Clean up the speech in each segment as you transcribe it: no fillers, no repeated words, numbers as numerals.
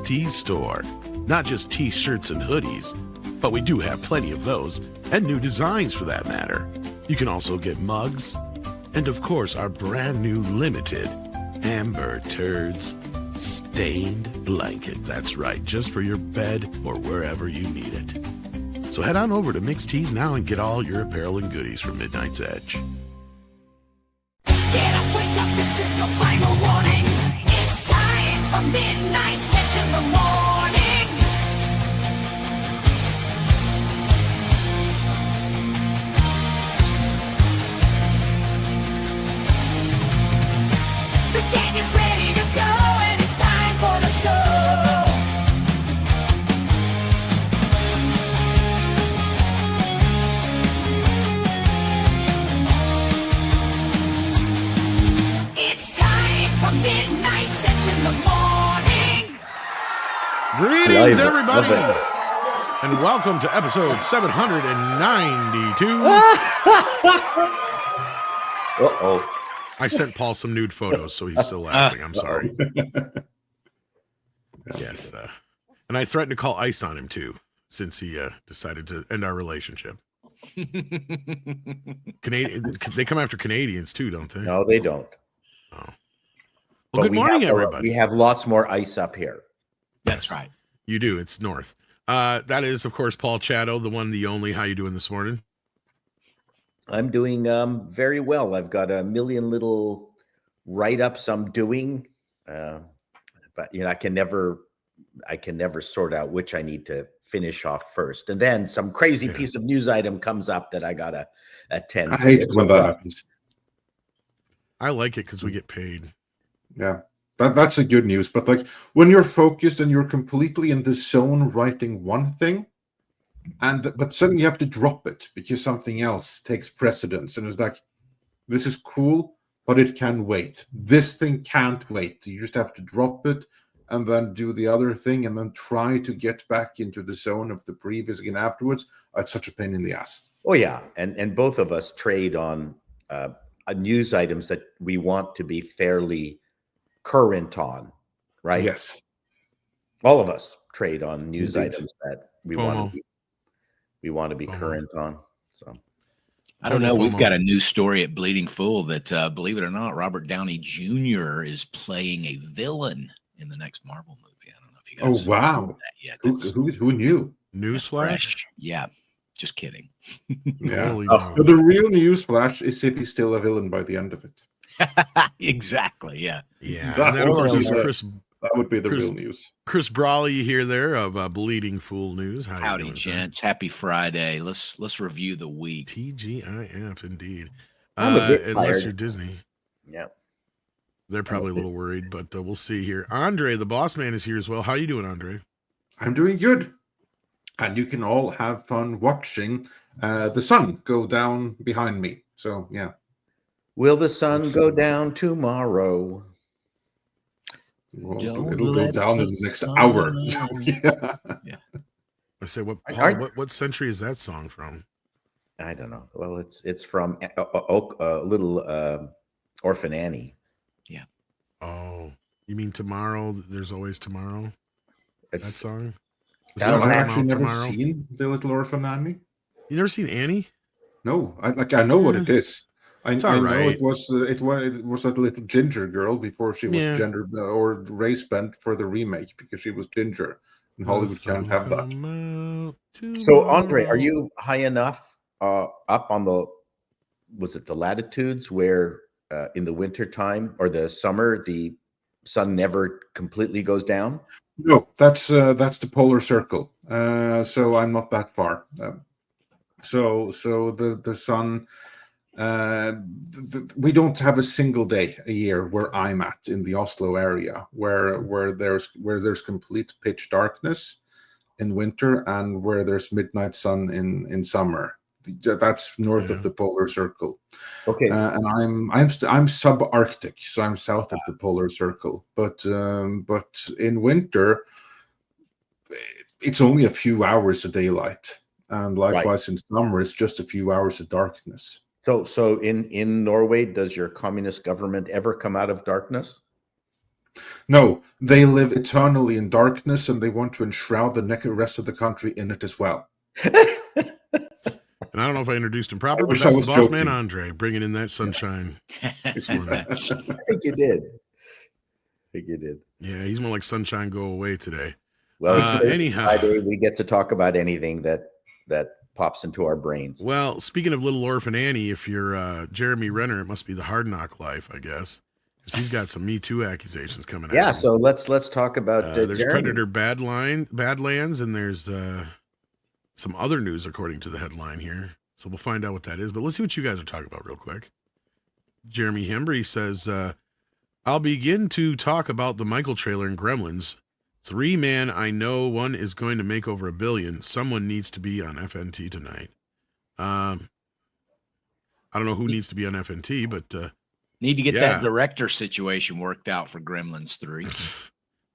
Mixed Tees store. Not just t-shirts and hoodies, but we do have plenty of those, and new designs for that matter. You can also get mugs, and of course our brand new limited Amber Turds stained blanket. That's right, just for your bed or wherever you need it. So head on over to Mixed Tees now and get all your apparel and goodies from Midnight's Edge. Get up, wake up, this is your final warning. It's time for Midnight's Edge in the morning. The gang is ready to go and it's time for the show. It's time for Midnight's Edge in the morning. Greetings, everybody, and welcome to episode 792. Uh-oh. I sent Paul some nude photos, so he's still laughing. I'm sorry. Yes, and I threatened to call ICE on him too, since he decided to end our relationship. Canadian, they come after Canadians too, don't they? No, they don't. Oh. Well, But good morning, everybody. We have lots more ice up here. That's right. You do. It's north. That is, of course, Paul Chatto, the one, the only. How you doing this morning? I'm doing very well. I've got a million little write-ups I'm doing, but I can never sort out which I need to finish off first, and then some crazy piece of news item comes up that I gotta attend. I hate it when that happens. I like it because we get paid. Yeah, that's a good news. But like when you're focused and you're completely in the zone writing one thing, but suddenly you have to drop it because something else takes precedence, and it's like, this is cool, but it can wait. This thing can't wait. You just have to drop it and then do the other thing and then try to get back into the zone of the previous again afterwards. It's such a pain in the ass. Oh yeah, and both of us trade on news items that we want to be fairly current on, right? Yes. All of us trade on news Indeed. items that we FOMO. want to be current on. So I don't know. We've got a new story at Bleeding Fool that, believe it or not, Robert Downey Jr. is playing a villain in the next Marvel movie. I don't know if you guys. Oh wow. know that yet. That's Who knew? Newsflash? fresh. Yeah, just kidding. Yeah. Holy Oh, But the real news flash is if he's still a villain by the end of it. Exactly. Yeah. Yeah. That And that, of course, is was, Chris That would be the Chris- real news. Chris Brawley here there of Bleeding Fool News. How you Howdy, doing, sir? gents. Happy Friday. Let's review the week. TGIF, indeed. I'm a bit Unless tired. you're Disney. yeah. They're probably a little worried, but we'll see here. Andre, the boss man, is here as well. How you doing, Andre? I'm doing good. And you can all have fun watching the sun go down behind me. So, yeah. Will the sun go down tomorrow? Well, Don't it'll go let down in the the next sun- hour. So, yeah. I say, what, I- Paul, what century is that song from? I don't know. Well, it's from little Orphan Annie. Oh, you mean Tomorrow? There's Always Tomorrow? That It's, song? The Yeah, So song I've come actually out never tomorrow? seen The Little Orphan Annie. You never seen Annie? No, I know what it is. It's I all know right. it was that little ginger girl before she was Yeah. gender or race bent for the remake because she was ginger, and Hollywood The can't sun have that. come out so, Andre, are tomorrow. you high enough up on the latitudes where in the winter time or the summer the sun never completely goes down? No, that's the polar circle. So I'm not that far. So the sun. We don't have a single day a year where I'm at in the Oslo area where there's complete pitch darkness in winter and where there's midnight sun in summer. That's north of the polar circle. Okay. And I'm subarctic, so I'm south of the polar circle. But in winter, it's only a few hours of daylight, and likewise in summer, it's just a few hours of darkness. So in Norway, does your communist government ever come out of darkness? No, they live eternally in darkness, and they want to enshroud the rest of the country in it as well. And I don't know if I introduced him proper, I but wish that's I the was boss man, joking. Andre, bringing in that sunshine this morning. I think you did. Yeah, he's more like sunshine go away today. Well, it's Thursday, anyhow. Friday, we get to talk about anything that pops into our brains. Well, speaking of Little Orphan Annie, if you're Jeremy Renner, it must be the Hard Knock life, I guess, because he's got some Me Too accusations coming out. Yeah, so let's talk about there's Jeremy. Predator Badlands, and there's some other news according to the headline here. So we'll find out what that is. But let's see what you guys are talking about real quick. Jeremy Hembry says, I'll begin to talk about the Michael trailer in Gremlins. 3 man, I know one is going to make over $1 billion. Someone needs to be on FNT tonight. I don't know who needs to be on FNT, but need to get that director situation worked out for Gremlins 3.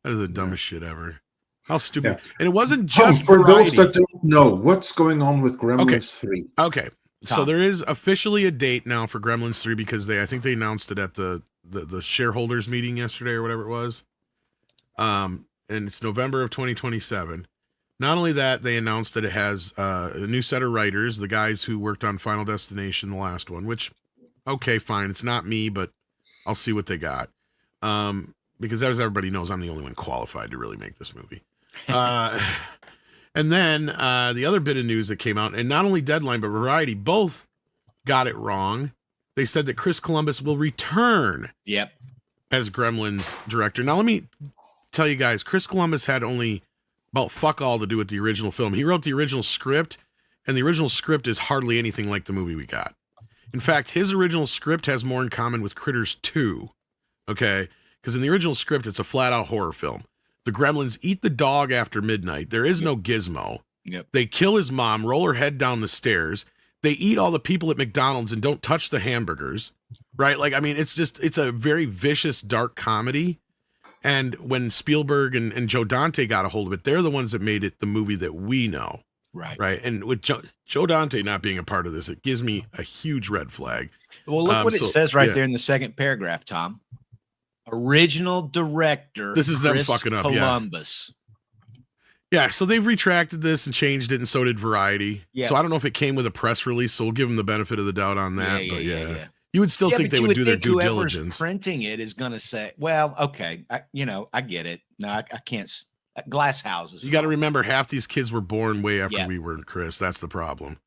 That is the dumbest shit ever. How stupid. Yeah. And it wasn't just for variety. those that don't know what's going on with Gremlins 3. Okay. So Tom. there is officially a date now for Gremlins 3 because I think they announced it at the shareholders meeting yesterday or whatever it was. And it's November of 2027. Not only that, they announced that it has a new set of writers, the guys who worked on Final Destination, the last one, which, okay, fine. It's not me, but I'll see what they got. Because as everybody knows, I'm the only one qualified to really make this movie. And then the other bit of news that came out, and not only Deadline, but Variety both got it wrong. They said that Chris Columbus will return as Gremlins director. Now, let me tell you guys, Chris Columbus had only about fuck all to do with the original film. He wrote the original script, and the original script is hardly anything like the movie we got. In fact, his original script has more in common with Critters 2, okay? Because in the original script, it's a flat-out horror film. The Gremlins eat the dog after midnight. There is no Gizmo. They kill his mom, roll her head down the stairs. They eat all the people at McDonald's and don't touch the hamburgers, right? Like, I mean, it's a very vicious, dark comedy. And when Spielberg and Joe Dante got a hold of it, they're the ones that made it the movie that we know. Right. And with Joe Dante not being a part of this, it gives me a huge red flag. Well, look what it says right there in the second paragraph, Tom. Original director. This is Chris them fucking up. Columbus. Yeah, so they've retracted this and changed it, and so did Variety. Yeah. So I don't know if it came with a press release, so we'll give them the benefit of the doubt on that. Yeah. You would still think they would do their due whoever's diligence. Printing it is going to say, well, okay, I get it. No, I can't. Glass houses. You got to remember, half these kids were born way after Yeah. we were, Chris. That's the problem.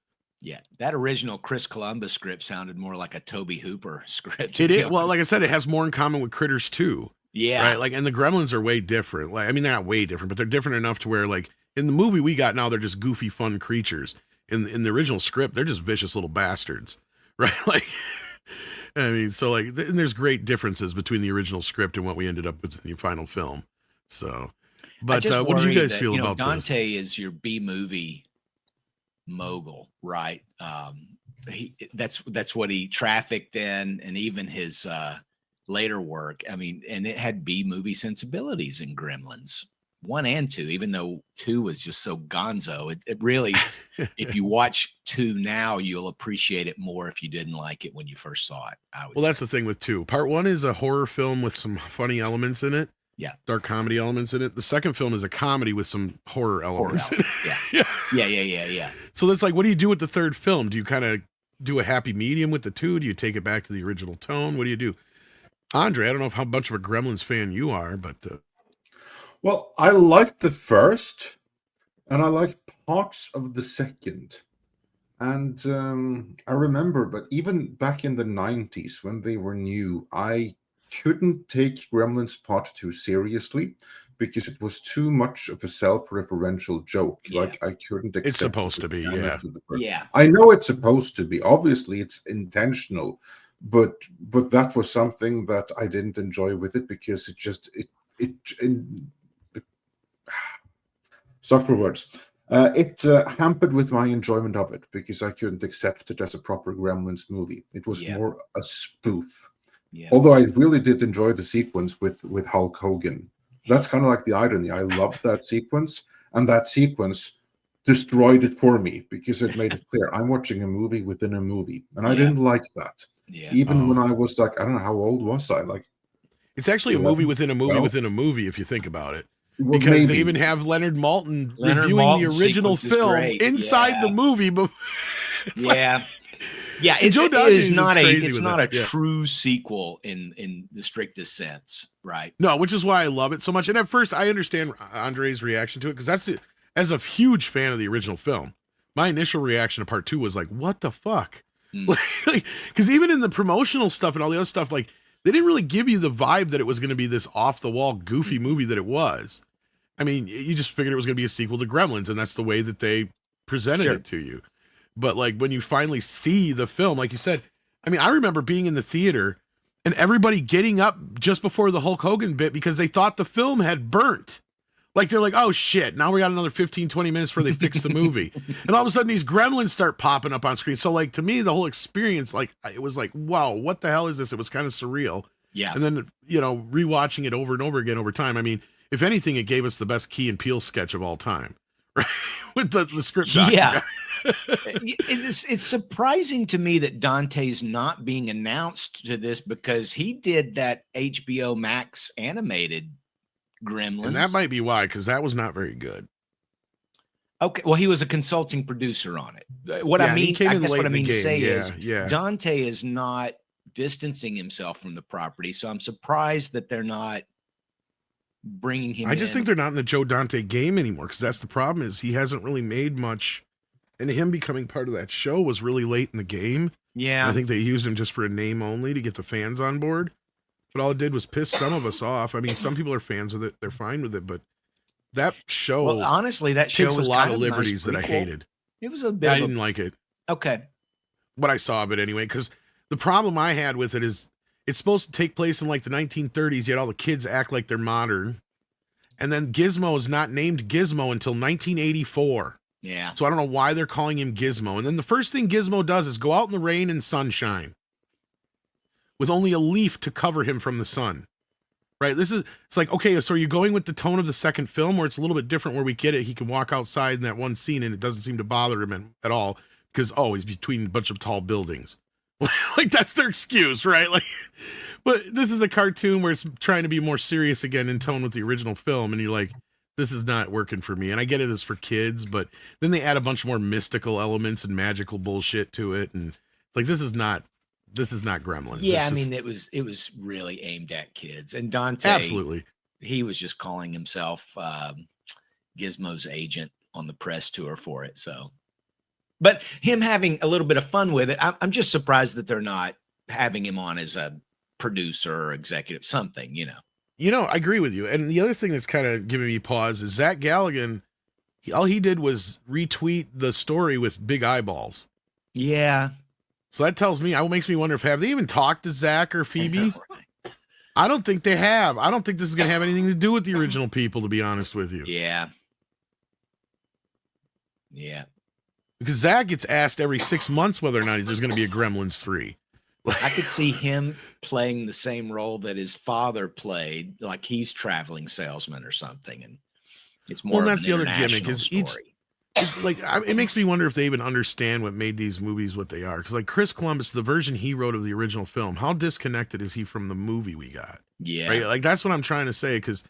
Yeah, that original Chris Columbus script sounded more like a Toby Hooper script. It is. Well, like I said, it has more in common with Critters 2. Yeah. Right. Like, and the Gremlins are way different. Like, I mean, they're not way different, but they're different enough to where, like, in the movie we got now, they're just goofy, fun creatures. In the original script, they're just vicious little bastards. Right. Like, I mean, so like, and there's great differences between the original script and what we ended up with in the final film. So, but what do you guys feel about Dante this? is your B movie mogul, right? That's what he trafficked in, and even his later work. I mean, and it had B movie sensibilities in Gremlins 1 and 2, even though 2 was just so gonzo. It really, if you watch 2 now, you'll appreciate it more if you didn't like it when you first saw it. Well, that's the thing with 2. Part 1 is a horror film with some funny elements in it. Yeah. Dark comedy elements in it. The second film is a comedy with some horror elements. Yeah. So that's like, what do you do with the third film? Do you kind of do a happy medium with the 2? Do you take it back to the original tone? What do you do? Andre, I don't know how much of a Gremlins fan you are, but... Well, I liked the first, and I liked parts of the second. And I remember, but even back in the 90s when they were new, I couldn't take Gremlins Part 2 seriously because it was too much of a self-referential joke. Yeah. Like, I couldn't accept It's supposed to be, yeah. Yeah. I know it's supposed to be. Obviously, it's intentional. But that was something that I didn't enjoy with it because it just sorry for words. It hampered with my enjoyment of it because I couldn't accept it as a proper Gremlins movie. It was more a spoof. Yeah. Although I really did enjoy the sequence with Hulk Hogan. That's kind of like the irony. I loved that sequence, and that sequence destroyed it for me because it made it clear I'm watching a movie within a movie, and I didn't like that. Yeah. Even when I was like, I don't know, how old was I? Like It's actually a movie within a movie Well, within a movie, if you think about it. well, Because they maybe. even have Leonard Maltin Leonard reviewing Maltin's the original sequence is film great. inside Yeah. the movie. But Yeah. Yeah, And Joe it Dante is is not a crazy it's with not that, a yeah. true sequel in the strictest sense, right? no, which is why I love it so much. And at first, I understand Andre's reaction to it because that's it. As a huge fan of the original film, my initial reaction to part 2 was like, "What the fuck?" Mm. Because even in the promotional stuff and all the other stuff, like they didn't really give you the vibe that it was going to be this off the wall, goofy movie that it was. I mean, you just figured it was going to be a sequel to Gremlins, and that's the way that they presented Sure. it to you. But like when you finally see the film, like you said, I mean, I remember being in the theater and everybody getting up just before the Hulk Hogan bit because they thought the film had burnt. Like they're like, oh shit, now we got another 15, 20 minutes before they fix the movie. And all of a sudden these gremlins start popping up on screen. So like to me, the whole experience, like it was like, wow, what the hell is this? It was kind of surreal. Yeah. And then, you know, rewatching it over and over again over time. I mean, if anything, it gave us the best Key and Peele sketch of all time, right? With the script doctor Yeah. guy. It's surprising to me that Dante's not being announced to this because he did that HBO Max animated Gremlins. And that might be why, because that was not very good. Okay, well, he was a consulting producer on it. What Yeah, I he mean, came I in guess late what I in the mean to game. say Yeah, is yeah. Dante is not distancing himself from the property, so I'm surprised that they're not bringing him. I just in. think they're not in the Joe Dante game anymore because that's the problem is he hasn't really made much. And him becoming part of that show was really late in the game. Yeah, I think they used him just for a name only to get the fans on board. But all it did was piss some of us off. I mean, some people are fans with it. They're fine with it. But that show well, honestly, that show takes a was lot kind of a nice liberties that I prequel. hated. It was a bit I of didn't like it. okay. What I saw of it anyway, because the problem I had with it is it's supposed to take place in like the 1930s, yet all the kids act like they're modern. And then Gizmo is not named Gizmo until 1984. Yeah, So I don't know why they're calling him Gizmo. And then the first thing Gizmo does is go out in the rain and sunshine with only a leaf to cover him from the sun. Right? It's like, okay, so are you going with the tone of the second film where it's a little bit different where we get it? He can walk outside in that one scene and it doesn't seem to bother him at all because, oh, he's between a bunch of tall buildings. Like that's their excuse, right? Like, but this is a cartoon where it's trying to be more serious again in tone with the original film. And you're like, this is not working for me. And I get it as for kids, but then they add a bunch more mystical elements and magical bullshit to it. And it's like, this is not Gremlins. yeah. It's I just- mean, it was really aimed at kids, and Dante absolutely. he was just calling himself Gizmo's agent on the press tour for it. So, but him having a little bit of fun with it, I'm just surprised that they're not having him on as a producer or executive, something, you know. You know, I agree with you. And the other thing that's kind of giving me pause is Zach Galligan. All he did was retweet the story with big eyeballs. Yeah. So that tells me, makes me wonder if have they even talked to Zach or Phoebe? Right. I don't think they have. I don't think this is going to have anything to do with the original people, to be honest with you. Yeah. Yeah. Because Zach gets asked every 6 months whether or not there's going to be a Gremlins 3. I could see him playing the same role that his father played, like he's traveling salesman or something. And it's more Well, of that's an the other gimmick, international is each- story. It's like, it makes me wonder if they even understand what made these movies what they are. Because like Chris Columbus, the version he wrote of the original film, how disconnected is he from the movie we got? Yeah. Right? Like that's what I'm trying to say, because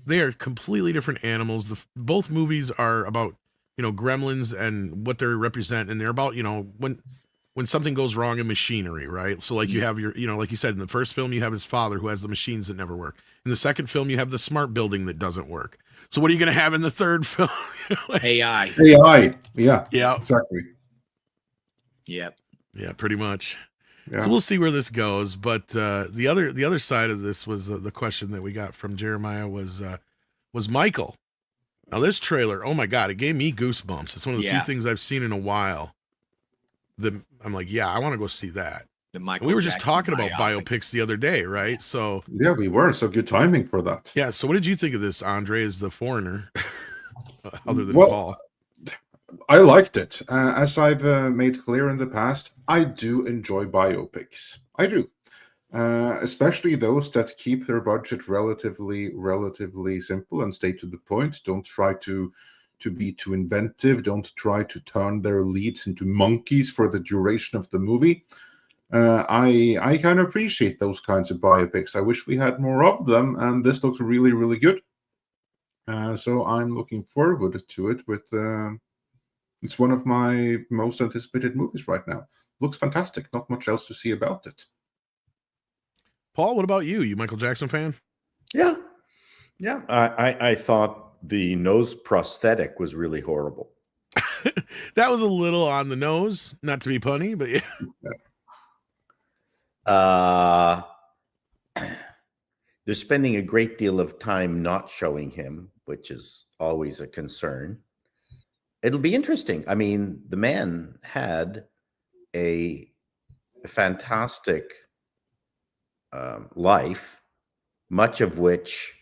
they are completely different animals. Both movies are about, you know, gremlins and what they represent, and they're about, you know, when something goes wrong in machinery, right? So like you have your, you know, like you said, in the first film you have his father who has the machines that never work. In the second film you have the smart building that doesn't work. So what are you going to have in the third film? Like, AI. AI. Yeah, yeah, exactly. Yep. yeah, pretty much. Yeah. So we'll see where this goes. But the other side of this was the question that we got from Jeremiah was Michael. Now this trailer, oh my God, it gave me goosebumps. It's one of the Yeah. few things I've seen in a while. I'm like, yeah, I want to go see that. The And Michael we were just Jackson talking about biopic. biopics the other day, right? So Yeah, we were. So good timing for that. yeah, so what did you think of this, Andre, as the foreigner? Other than Well, Paul. I liked it. As I've made clear in the past, I do enjoy biopics. I do. Especially those that keep their budget relatively simple and stay to the point. Don't try to be too inventive. Don't try to turn their leads into monkeys for the duration of the movie. I kind of appreciate those kinds of biopics. I wish we had more of them, and this looks really, really good. So I'm looking forward to it. It's one of my most anticipated movies right now. Looks fantastic. Not much else to see about it. Paul, what about you? You Michael Jackson fan? Yeah. Yeah. I thought the nose prosthetic was really horrible. That was a little on the nose, not to be punny, but yeah. They're spending a great deal of time not showing him, which is always a concern. It'll be interesting. I mean, the man had a fantastic life, much of which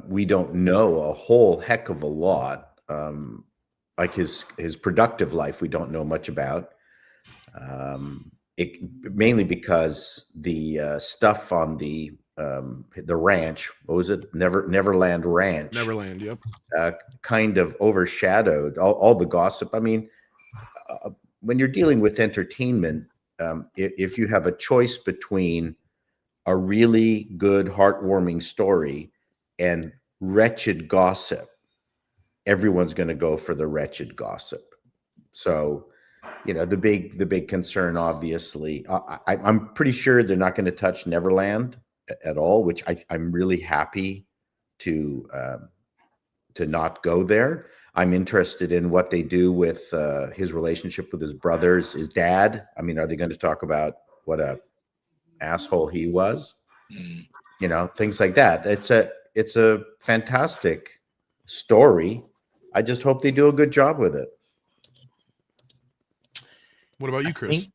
we don't know a whole heck of a lot. Like his productive life, we don't know much about. Mainly because the stuff on the ranch, what was it? Neverland Ranch. Neverland, yep. Kind of overshadowed all the gossip. I mean, when you're dealing with entertainment, if you have a choice between a really good, heartwarming story and wretched gossip, everyone's going to go for the wretched gossip. So, the big concern, obviously, I'm pretty sure they're not going to touch Neverland at all, which I'm really happy to not go there. I'm interested in what they do with his relationship with his brothers, his dad. I mean, are they going to talk about what a asshole he was? Things like that. It's a fantastic story. I just hope they do a good job with it. What about you, Chris?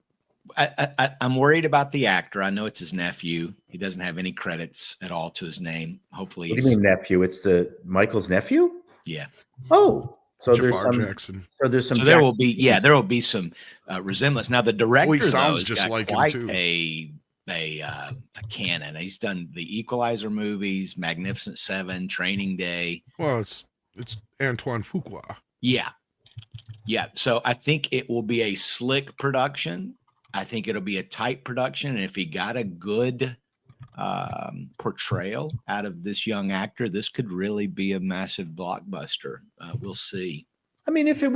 I'm worried about the actor. I know it's his nephew. He doesn't have any credits at all to his name. Hopefully, What do you mean nephew? It's Michael's nephew? Yeah. Oh, so Jafar Jackson. There's some. So there will be some resemblance. Now the director he sounds though, just got like him, quite too. a canon. He's done the Equalizer movies, Magnificent Seven, Training Day. Well, it's Antoine Fuqua. Yeah. So I think it will be a slick production. I think it'll be a tight production. And if he got a good portrayal out of this young actor, this could really be a massive blockbuster. We'll see. I mean, if it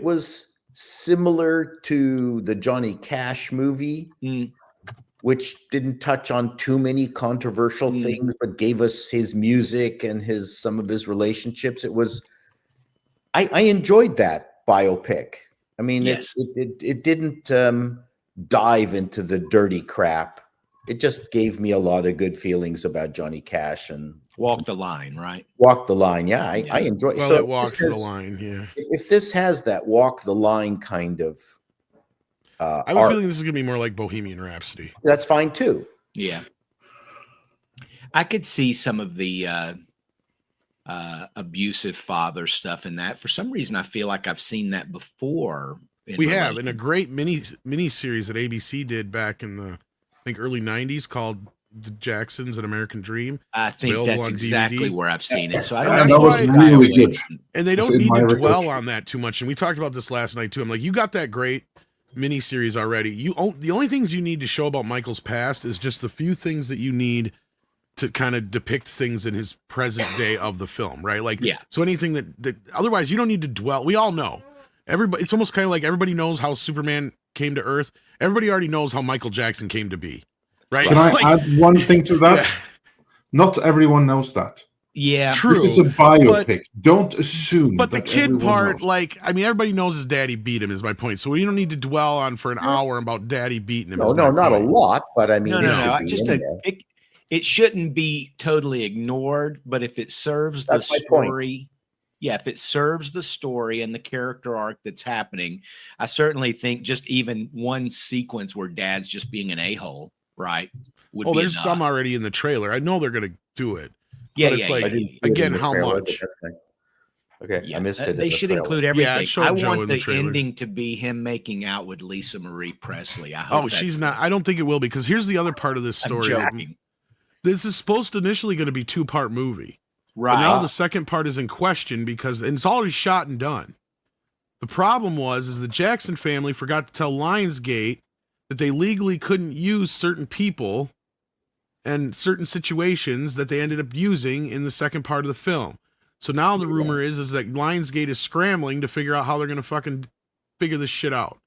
was similar to the Johnny Cash movie, which didn't touch on too many controversial things, but gave us his music and some of his relationships, I enjoyed that biopic. I mean, Yes. it didn't dive into the dirty crap. It just gave me a lot of good feelings about Johnny Cash and Walk the line, right? Walk the Line. Yeah, I enjoy it. Well, it walks the line, yeah. If this has that walk the line kind of I have a feeling this is going to be more like Bohemian Rhapsody. that's fine too. Yeah. I could see some of the abusive father stuff in that. For some reason, I feel like I've seen that before. We have in a great mini series that ABC did back in the early 90s called The Jacksons: An American Dream. I think available that's on exactly DVD. where I've seen it. So I And don't that think was it's really away good. from- And they don't It's in need my to dwell recollection. on that too much. And we talked about this last night too. I'm like, you got that great miniseries already. The only things you need to show about Michael's past is just the few things that you need to kind of depict things in his present day of the film, right? Like, Yeah. So anything that otherwise you don't need to dwell. We all know. Everybody. It's almost kind of like everybody knows how Superman came to Earth. Everybody already knows how Michael Jackson came to be, right? Can I Like, add one thing to that? yeah, Not everyone knows that. Yeah. true. This is a biopic. Don't assume. But the that kid everyone part, knows. like, I mean, everybody knows his daddy beat him, is my point. So you don't need to dwell on for an hour about daddy beating him. No, is my not a point. lot, but I mean, No. it should I be just in there. it shouldn't be totally ignored, but if it serves the That's my point. story, if it serves the story and the character arc that's happening, I certainly think just even one sequence where dad's just being an a-hole, right? Would Oh, be there's enough. some already in the trailer. I know they're going to do it. Yeah, but it's like, I didn't see it again, in the how trailer, but much? that's fine. Okay, Yeah, I missed it. in they the should trailer. include Yeah, everything. it showed I Joe want in the the trailer. ending to be him making out with Lisa Marie Presley. I hope Oh, she's not. I don't think it will, because here's the other part of this I'm story. joking. This is supposed to initially going to be 2-part movie. But Right. now the second part is in question because and it's already shot and done. The problem is the Jackson family forgot to tell Lionsgate that they legally couldn't use certain people and certain situations that they ended up using in the second part of the film. So now the rumor is that Lionsgate is scrambling to figure out how they're going to fucking figure this shit out.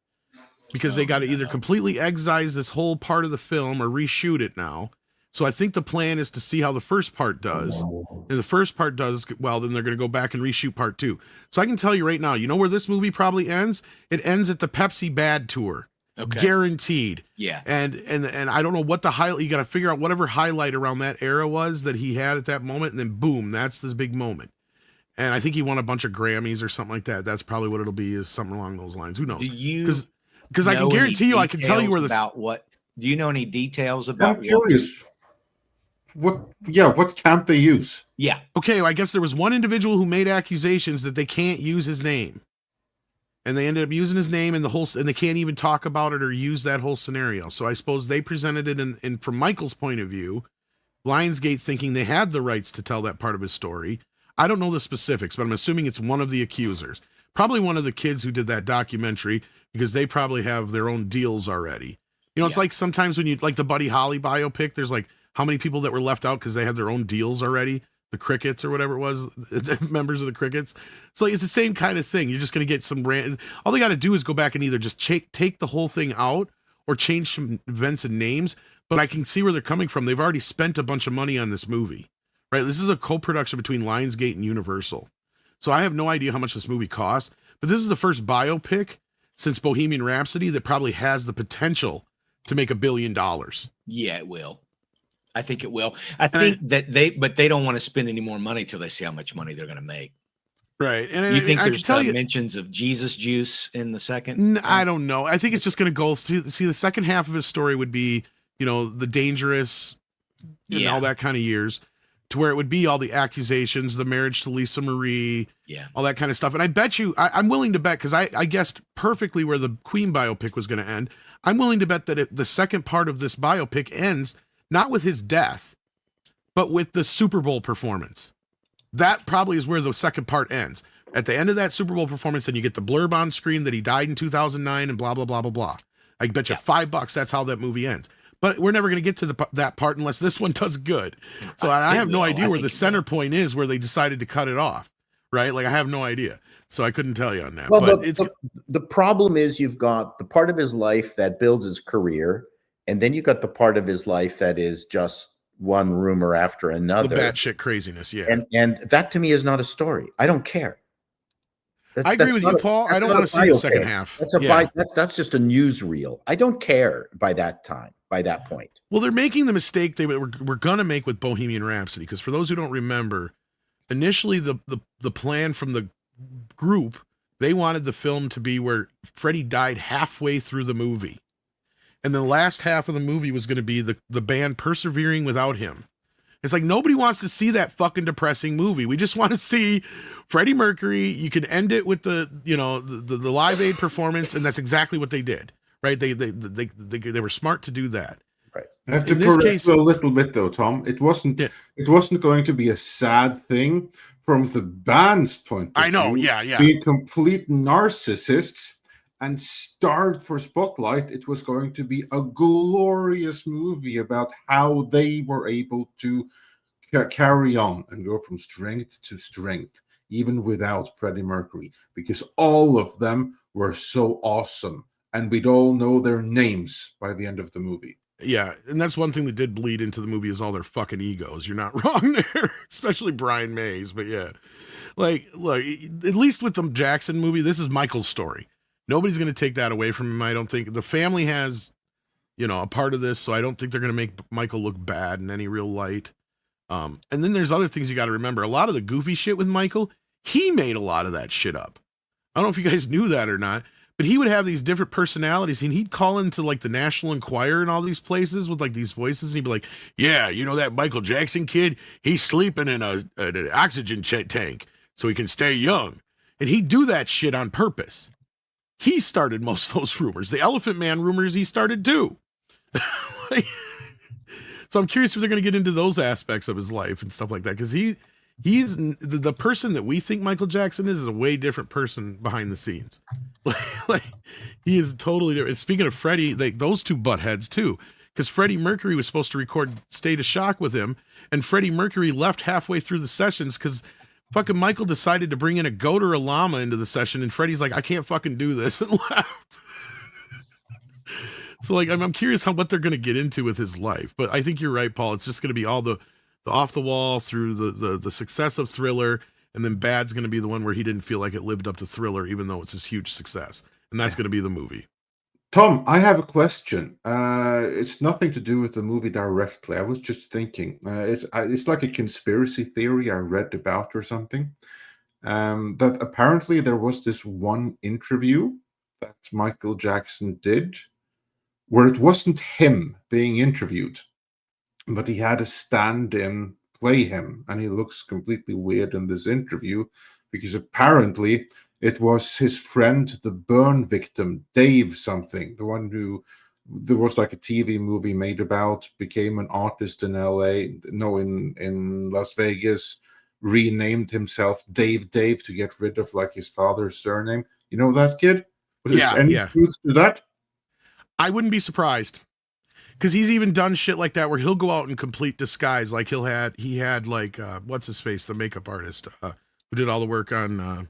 Because they got to either completely excise this whole part of the film or reshoot it now. So I think the plan is to see how the first part does. And the first part does well, then they're going to go back and reshoot part 2. So I can tell you right now, you know where this movie probably ends? It ends at the Pepsi Bad tour. Okay. Guaranteed. Yeah. And I don't know what the highlight, you got to figure out whatever highlight around that era was that he had at that moment, and then boom, that's this big moment. And I think he won a bunch of Grammys or something like that. That's probably what it'll be, is something along those lines. Who knows? Do you Because I can know guarantee any you, I can tell you where details this. about what. Do you know any details about I'm curious. What can't they use? Yeah. Okay, well, I guess there was one individual who made accusations that they can't use his name, and they ended up using his name and and they can't even talk about it or use that whole scenario. So I suppose they presented it in from Michael's point of view, Lionsgate thinking they had the rights to tell that part of his story. I don't know the specifics, but I'm assuming it's one of the accusers, probably one of the kids who did that documentary, because they probably have their own deals already. You know, it's like sometimes when you like the Buddy Holly biopic, there's like how many people that were left out because they had their own deals already, the Crickets or whatever it was, members of the Crickets. So it's the same kind of thing. You're just going to get some all they got to do is go back and either just take the whole thing out or change some events and names. But I can see where they're coming from. They've already spent a bunch of money on this movie, right? This is a co-production between Lionsgate and Universal. So I have no idea how much this movie costs, but this is the first biopic since Bohemian Rhapsody that probably has the potential to make $1 billion. Yeah, it will. I think it will. I think that they don't want to spend any more money till they see how much money they're going to make. Right. And You think I there's can tell you, mentions of Jesus juice in the second? I don't know. I think it's just going to go through. See, the second half of his story would be, you know, the Dangerous and all that kind of years, to where it would be all the accusations, the marriage to Lisa Marie, all that kind of stuff. And I bet you, I'm willing to bet, because I guessed perfectly where the Queen biopic was going to end. I'm willing to bet that the second part of this biopic ends not with his death, but with the Super Bowl performance. That probably is where the second part ends. At the end of that Super Bowl performance, then you get the blurb on screen that he died in 2009 and blah, blah, blah, blah, blah. I bet you $5 that's how that movie ends. But we're never going to get to that part unless this one does good. So I have no idea where the center point is where they decided to cut it off, right? Like, I have no idea. So I couldn't tell you on that. Well, but the problem is you've got the part of his life that builds his career, and then you got the part of his life that is just one rumor after another. The batshit craziness, yeah. And that to me is not a story. I don't care. I agree with you, Paul. I don't want to see the second half. That's just a newsreel. I don't care by that point. Well, they're making the mistake they were going to make with Bohemian Rhapsody, because for those who don't remember, initially the plan from the group, they wanted the film to be where Freddie died halfway through the movie. And the last half of the movie was going to be the band persevering without him. It's like, nobody wants to see that fucking depressing movie. We just want to see Freddie Mercury. You can end it with the Live Aid performance, and that's exactly what they did, right? They were smart to do that. Right. I have to correct you a little bit though, Tom. It wasn't going to be a sad thing from the band's point of view. I know, yeah. Being complete narcissists and starved for spotlight, it was going to be a glorious movie about how they were able to carry on and go from strength to strength, even without Freddie Mercury, because all of them were so awesome, and we'd all know their names by the end of the movie. Yeah, and that's one thing that did bleed into the movie, is all their fucking egos. You're not wrong there, especially Brian May's, but yeah. Like, look, at least with the Jackson movie, this is Michael's story. Nobody's going to take that away from him. I don't think the family has, a part of this, so I don't think they're going to make Michael look bad in any real light. And then there's other things you got to remember. A lot of the goofy shit with Michael, he made a lot of that shit up. I don't know if you guys knew that or not, but he would have these different personalities, and he'd call into like the National Enquirer and all these places with like these voices, and he'd be like, yeah, that Michael Jackson kid, he's sleeping in an oxygen tank so he can stay young. And he'd do that shit on purpose. He started most of those rumors. The Elephant Man rumors he started too. So I'm curious if they're going to get into those aspects of his life and stuff like that, because he he's the person that we think Michael Jackson is a way different person behind the scenes. Like he is totally different. Speaking of Freddie, those two butt heads too, because Freddie Mercury was supposed to record State of Shock with him, and Freddie Mercury left halfway through the sessions because fucking Michael decided to bring in a goat or a llama into the session, and Freddie's like, I can't fucking do this, and left. So like, I'm curious what they're going to get into with his life, but I think you're right, Paul. It's just going to be all the off the wall through the success of Thriller, and then Bad's going to be the one where he didn't feel like it lived up to Thriller, even though it's this huge success, and that's going to be the movie. Tom, I have a question. It's nothing to do with the movie directly. I was just thinking. It's like a conspiracy theory I read about or something. That apparently there was this one interview that Michael Jackson did where it wasn't him being interviewed, but he had a stand-in play him, and he looks completely weird in this interview because apparently it was his friend, the burn victim, Dave something, the one who there was like a TV movie made about, became an artist in in Las Vegas, renamed himself Dave to get rid of like his father's surname. You know that kid? Was there any truth to that? I wouldn't be surprised. Because he's even done shit like that where he'll go out in complete disguise. Like he had like, what's his face? The makeup artist who did all the work on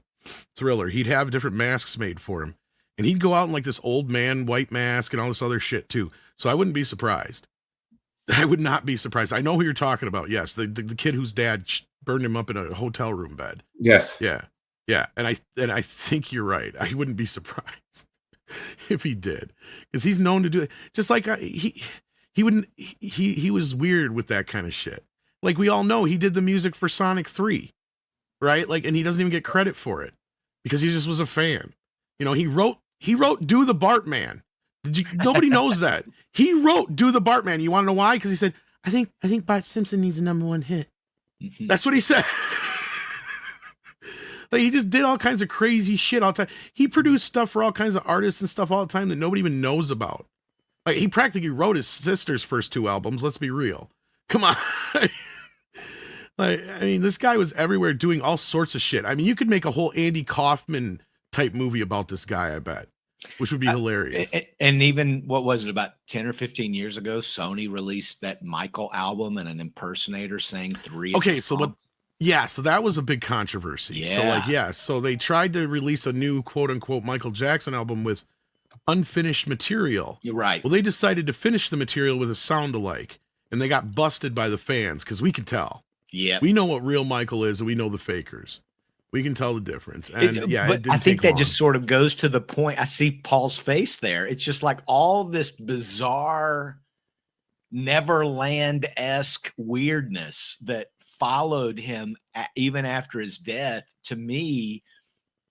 Thriller. He'd have different masks made for him. And he'd go out in like this old man white mask and all this other shit too. So I wouldn't be surprised. I would not be surprised. I know who you're talking about. Yes. The kid whose dad burned him up in a hotel room bed. Yes. Yeah. Yeah. And I think you're right. I wouldn't be surprised if he did, because he's known to do it. Just like he was weird with that kind of shit. Like we all know he did the music for Sonic 3, right? Like, and he doesn't even get credit for it because he just was a fan. You know, he wrote Do the Bartman. Nobody knows that. He wrote Do the Bartman. You want to know why? Because he said, I think Bart Simpson needs a #1 hit. Mm-hmm. That's what he said. Like he just did all kinds of crazy shit all the time. He produced stuff for all kinds of artists and stuff all the time that nobody even knows about. Like he practically wrote his sister's first 2 albums. Let's be real. Come on. Like, I mean, this guy was everywhere doing all sorts of shit. I mean, you could make a whole Andy Kaufman type movie about this guy, I bet, which would be hilarious. And even, what was it, about 10 or 15 years ago, Sony released that Michael album and an impersonator sang 3 of his songs. So that was a big controversy. So they tried to release a new quote unquote Michael Jackson album with unfinished material. You're right. Well, they decided to finish the material with a sound alike, and they got busted by the fans because we can tell. Yeah, we know what real Michael is, and we know the fakers. We can tell the difference. And but I think that just sort of goes to the point. I see Paul's face there. It's just like all this bizarre Neverland-esque weirdness that followed him even after his death. To me,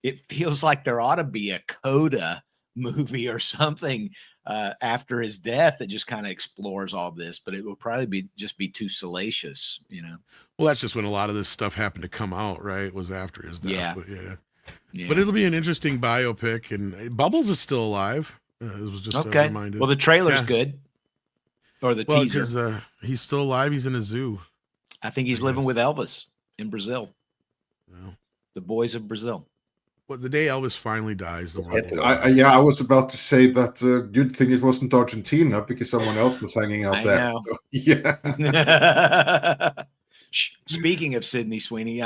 it feels like there ought to be a Coda movie or something after his death that just kind of explores all this, but it will probably just be too salacious, you know. Well, that's just when a lot of this stuff happened to come out, right? It was after his death. Yeah. But it'll be an interesting biopic, and Bubbles is still alive. It was just okay. Reminded. Well, the trailer's good, or the teaser. He's still alive. He's in a zoo. I think he's living with Elvis in Brazil. Well, the boys of Brazil. Well, the day Elvis finally dies, the world. I was about to say that good thing it wasn't Argentina because someone else was hanging out there. Know. So, yeah. Speaking of Sydney Sweeney,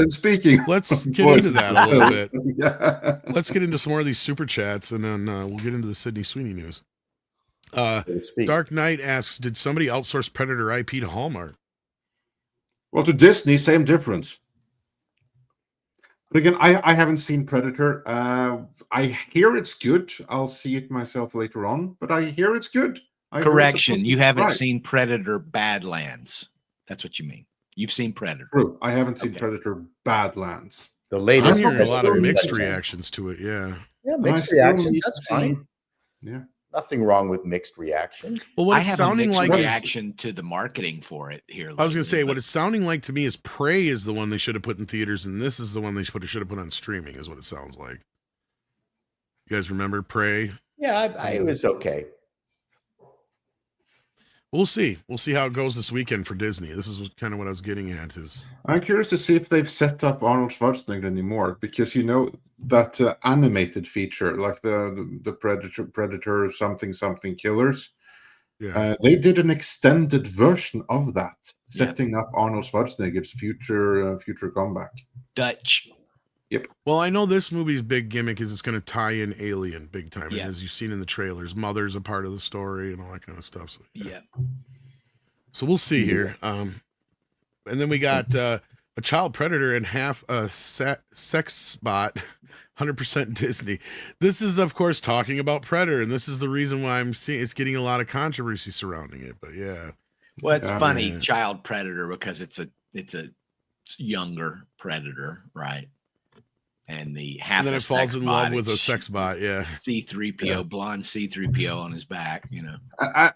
speaking. Let's get into that a little bit. Yeah. Let's get into some more of these super chats, and then we'll get into the Sydney Sweeney news. Dark Knight asks, did somebody outsource Predator IP to Hallmark? Well, to Disney, same difference. But again, I haven't seen Predator. I hear it's good. I'll see it myself later on, but I hear it's good. Correction, you haven't seen Predator Badlands. That's what you mean. You've seen Predator. True. I haven't seen Predator Badlands. The latest. I'm hearing a lot of mixed reactions to it. Yeah. Yeah, mixed reactions. That's fine. Yeah. Nothing wrong with mixed reactions. Well, what it's sounding like reaction to the marketing for it here. I was going to say, what it's sounding like to me is Prey is the one they should have put in theaters, and this is the one they should have put on streaming, is what it sounds like. You guys remember Prey? Yeah, it was okay. We'll see. We'll see how it goes this weekend for Disney. This is kind of what I was getting at. Is I'm curious to see if they've set up Arnold Schwarzenegger anymore, because that animated feature, like the Predator something killers. yeah. They did an extended version of that, Yeah. setting up Arnold Schwarzenegger's future comeback. Dutch. Well, I know this movie's big gimmick is it's going to tie in Alien big time, Yeah. and as you've seen in the trailers, Mother's a part of the story and all that kind of stuff. So, Yeah. So we'll see here. And then we got a child predator and half a sex spot, 100% Disney. This is, of course, talking about Predator, and this is the reason why I'm seeing it's getting a lot of controversy surrounding it. But yeah, Well, it's funny, Yeah. child predator, because it's a younger predator, right? And the half and then a it falls sex in love bot with a is sex bot. Yeah, C-3PO, Yeah. blonde C-3PO on his back,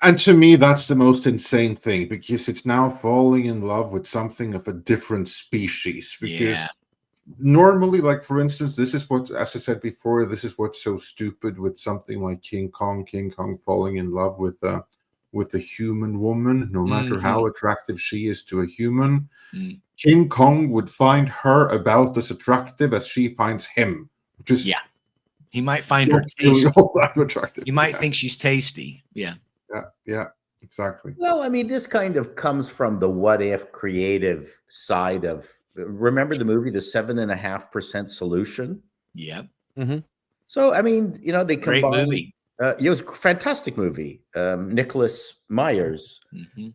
And to me, that's the most insane thing, because it's now falling in love with something of a different species. Because Yeah. normally, like for instance, this is what, as I said before, this is what's so stupid with something like King Kong. King Kong falling in love with a human woman, no matter how attractive she is to a human. Mm. King Kong would find her about as attractive as she finds him, which is Yeah. He might find her not really tasty. all that attractive. You might Yeah, think she's tasty. Yeah. yeah, exactly. Well, I mean, this kind of comes from the what if creative side of. Remember the movie, The 7.5% Solution? Yeah. So, I mean, they Great combined. movie. It was a fantastic movie. Nicholas Myers, hmm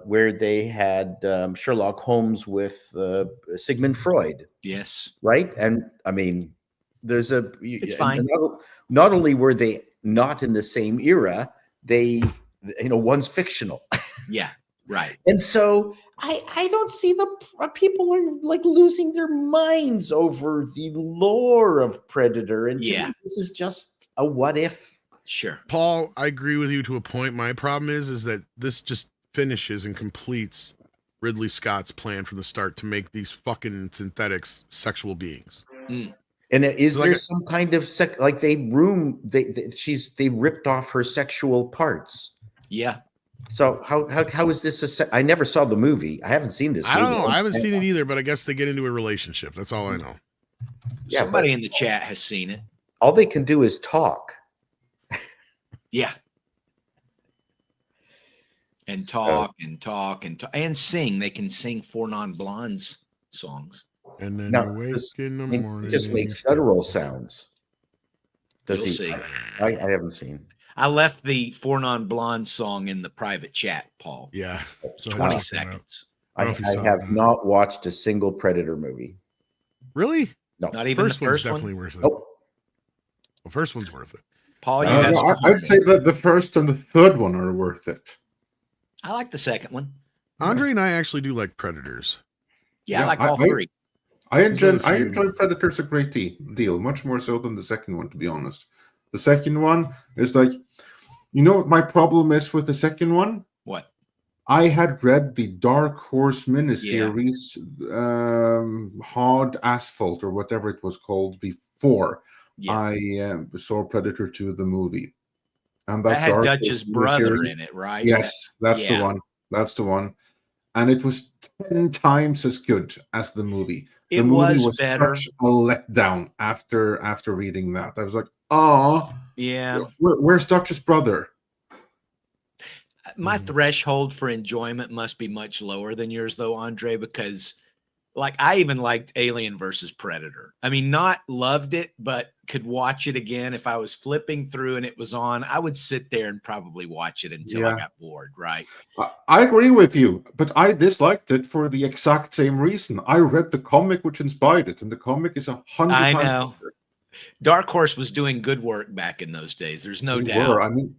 where they had Sherlock Holmes with Sigmund Freud, Yes. right? And I mean, there's a. It's fine. Not only were they not in the same era, they, one's fictional. Yeah. Right. And so I don't see people are like losing their minds over the lore of Predator. And to Yeah. me, this is just a what if. Sure. Paul, I agree with you to a point. My problem is that this just finishes and completes Ridley Scott's plan from the start to make these fucking synthetics sexual beings. And is Like there some kind of they ripped off her sexual parts? Yeah. So how is this I never saw the movie. I haven't seen this. I don't movie. know. I haven't seen it either, but I guess they get into a relationship. That's all I know. Yeah, Somebody in the chat has seen it. All they can do is talk. Yeah. And talk and sing. They can sing Four Non-Blondes songs. And then No, you wake this- in the It morning. just and makes you guttural sounds. Does You'll he? see. I haven't seen. I left the Four Non-Blondes song in the private chat, Paul. Yeah. So 20 check it out. seconds. I I, don't know if you saw I have it or not. not watched a single Predator movie. Really? No. Not even First the one's first definitely one. worth it. Nope. The first one's worth it. Paul, you No, have some I'd say that the first and the third one are worth it. I like the second one. Andre and I actually do like Predators. Yeah, Yeah, I like I- all three. I Those are enjoy the I few- enjoy Predators a great deal, much more so than the second one, to be honest. The second one is like, what my problem is with the second one? What? I had read the Dark Horse miniseries, Hard Asphalt, or whatever it was called, before Yeah. I saw Predator 2, the movie. And That had Dark Dutch's Horse brother miniseries- in it, right? Yes, that's Yeah. the one. That's the one. And it was 10 times as good as the movie. The It movie was better. such a letdown after reading that. I was like, oh, Yeah. where's Dutch's brother? My threshold for enjoyment must be much lower than yours, though, Andre, because I even liked Alien versus Predator. I mean, not loved it, but could watch it again. If I was flipping through and it was on, I would sit there and probably watch it until I Yeah. got bored, right? I agree with you, but I disliked it for the exact same reason. I read the comic which inspired it, and the comic is 100 I times know. better. Dark Horse was doing good work back in those days. There's no They doubt. were. I mean,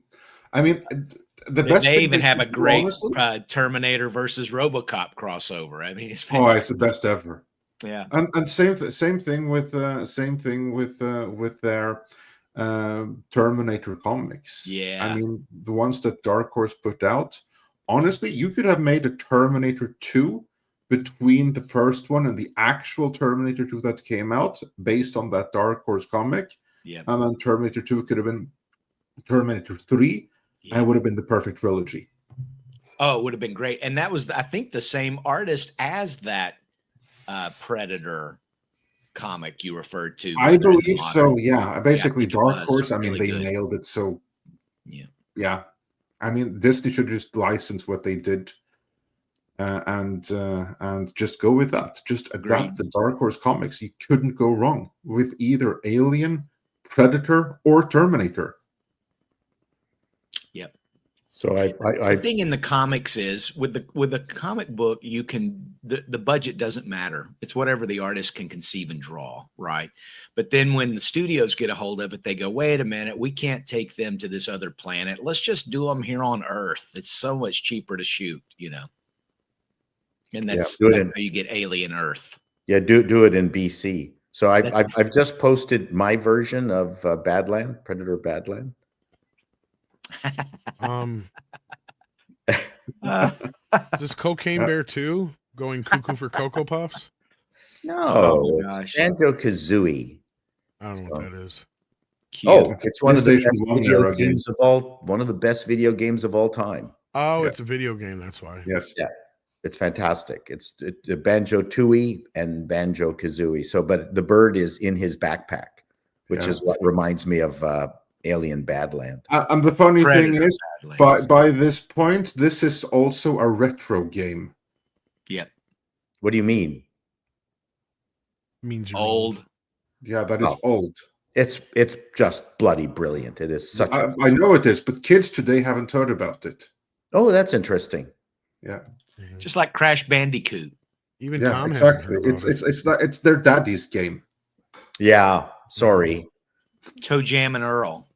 the best. They thing even have a could do, great honestly- Terminator versus RoboCop crossover. I mean, it's Oh, fantastic. it's the best ever. Yeah. And same thing with their Terminator comics. Yeah. I mean, the ones that Dark Horse put out. Honestly, you could have made a Terminator 2 between the first one and the actual Terminator 2 that came out based on that Dark Horse comic. Yeah. And then Terminator 2 could have been Terminator 3, and Yeah. it would have been the perfect trilogy. Oh, it would have been great. And that was, I think, the same artist as that Predator comic you referred to. I Whether it's believe modern. so. Yeah, basically think it Dark was Horse. I mean, really they good. nailed it. So Yeah. yeah, I mean, Disney should just license what they did, and just go with that. Just adapt Agreed. the Dark Horse comics. You couldn't go wrong with either Alien, Predator, or Terminator. Yep. So The thing in the comics is with the comic book, you can the budget doesn't matter. It's whatever the artist can conceive and draw, right? But then when the studios get a hold of it, they go, wait a minute, we can't take them to this other planet. Let's just do them here on Earth. It's so much cheaper to shoot, you know. And that's do it how in- you get Alien Earth. Yeah, do it in BC. So I've just posted my version of Badland, Predator Badland. Is this Cocaine Bear 2 going cuckoo for Cocoa Puffs? No, Oh, it's gosh. Banjo Kazooie. I don't know what that is. Cute. Oh, it's one of the PlayStation best 1 video era game. games of all. One of the best video games of all time. Oh, Yeah. it's a video game. That's why. Yes. Yeah. It's fantastic. It's Banjo Tooie and Banjo Kazooie. So, but the bird is in his backpack, which Yeah. is what reminds me of Alien Badland. And the funny Predator thing is, Badlands. by this point, this is also a retro game. Yep. What do you mean? Means you're Old. Yeah, that is Oh. old. It's just bloody brilliant. It is such. I know it is, but kids today haven't heard about it. Oh, that's interesting. Yeah, Just like Crash Bandicoot. Even yeah, Tom hasn't exactly. heard about It's it. it's not, it's their daddy's game. Yeah. Sorry. Toe Jam and Earl.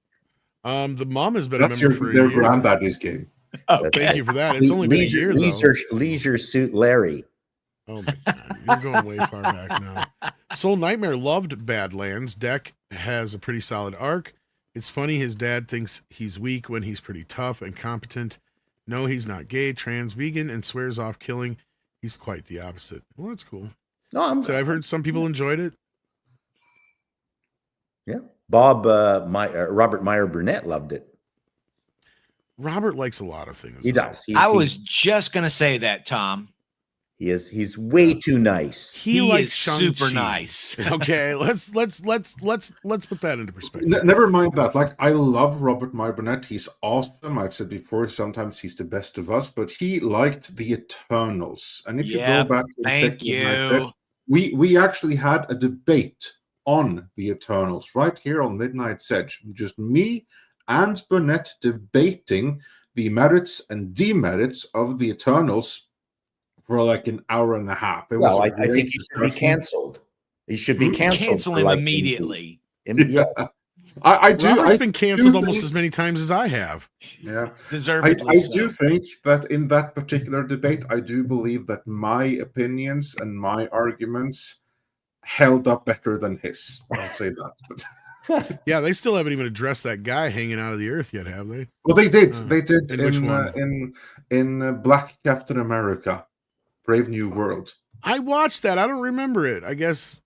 The mom has been That's a member for a their year. granddaddy's game. Okay. Thank you for that. It's only been a year though. Leisure Suit Larry. Oh my God. You're going way far back now. Soul Nightmare loved Badlands. Deck has a pretty solid arc. It's funny his dad thinks he's weak when he's pretty tough and competent. No, he's not gay, trans, vegan, and swears off killing. He's quite the opposite. Well, that's cool. No, I'm. So I've heard some people enjoyed it. Yeah. Bob, Robert Meyer Burnett loved it. Robert likes a lot of things. He though. does. I was just gonna say that, Tom. He's way too nice. He He likes is super Shang-Chi. nice. Okay, let's put that into perspective. Never mind that. Like, I love Robert Meyer Burnett. He's awesome. I've said before, sometimes he's the best of us, but he liked the Eternals. And if you Yep, go back and Thank check what I said, you. we actually had a debate on the Eternals right here on Midnight's Edge. Just me and Burnett debating the merits and demerits of the Eternals for like an hour and a half. It Well, was I a great think he should be discussion. canceled. He should be Hmm? canceled. Cancel for him liking immediately. Yes. I do. Robert's been canceled do almost think- as many times as I have. Yeah. Deservedly I so. do think that in that particular debate, I do believe that my opinions and my arguments held up better than his. I'll say that. But Yeah, they still haven't even addressed that guy hanging out of the earth yet, have they? well, they did. Uh, They did in which one? in Black Captain America, Brave New World. I watched that. I don't remember it. I guess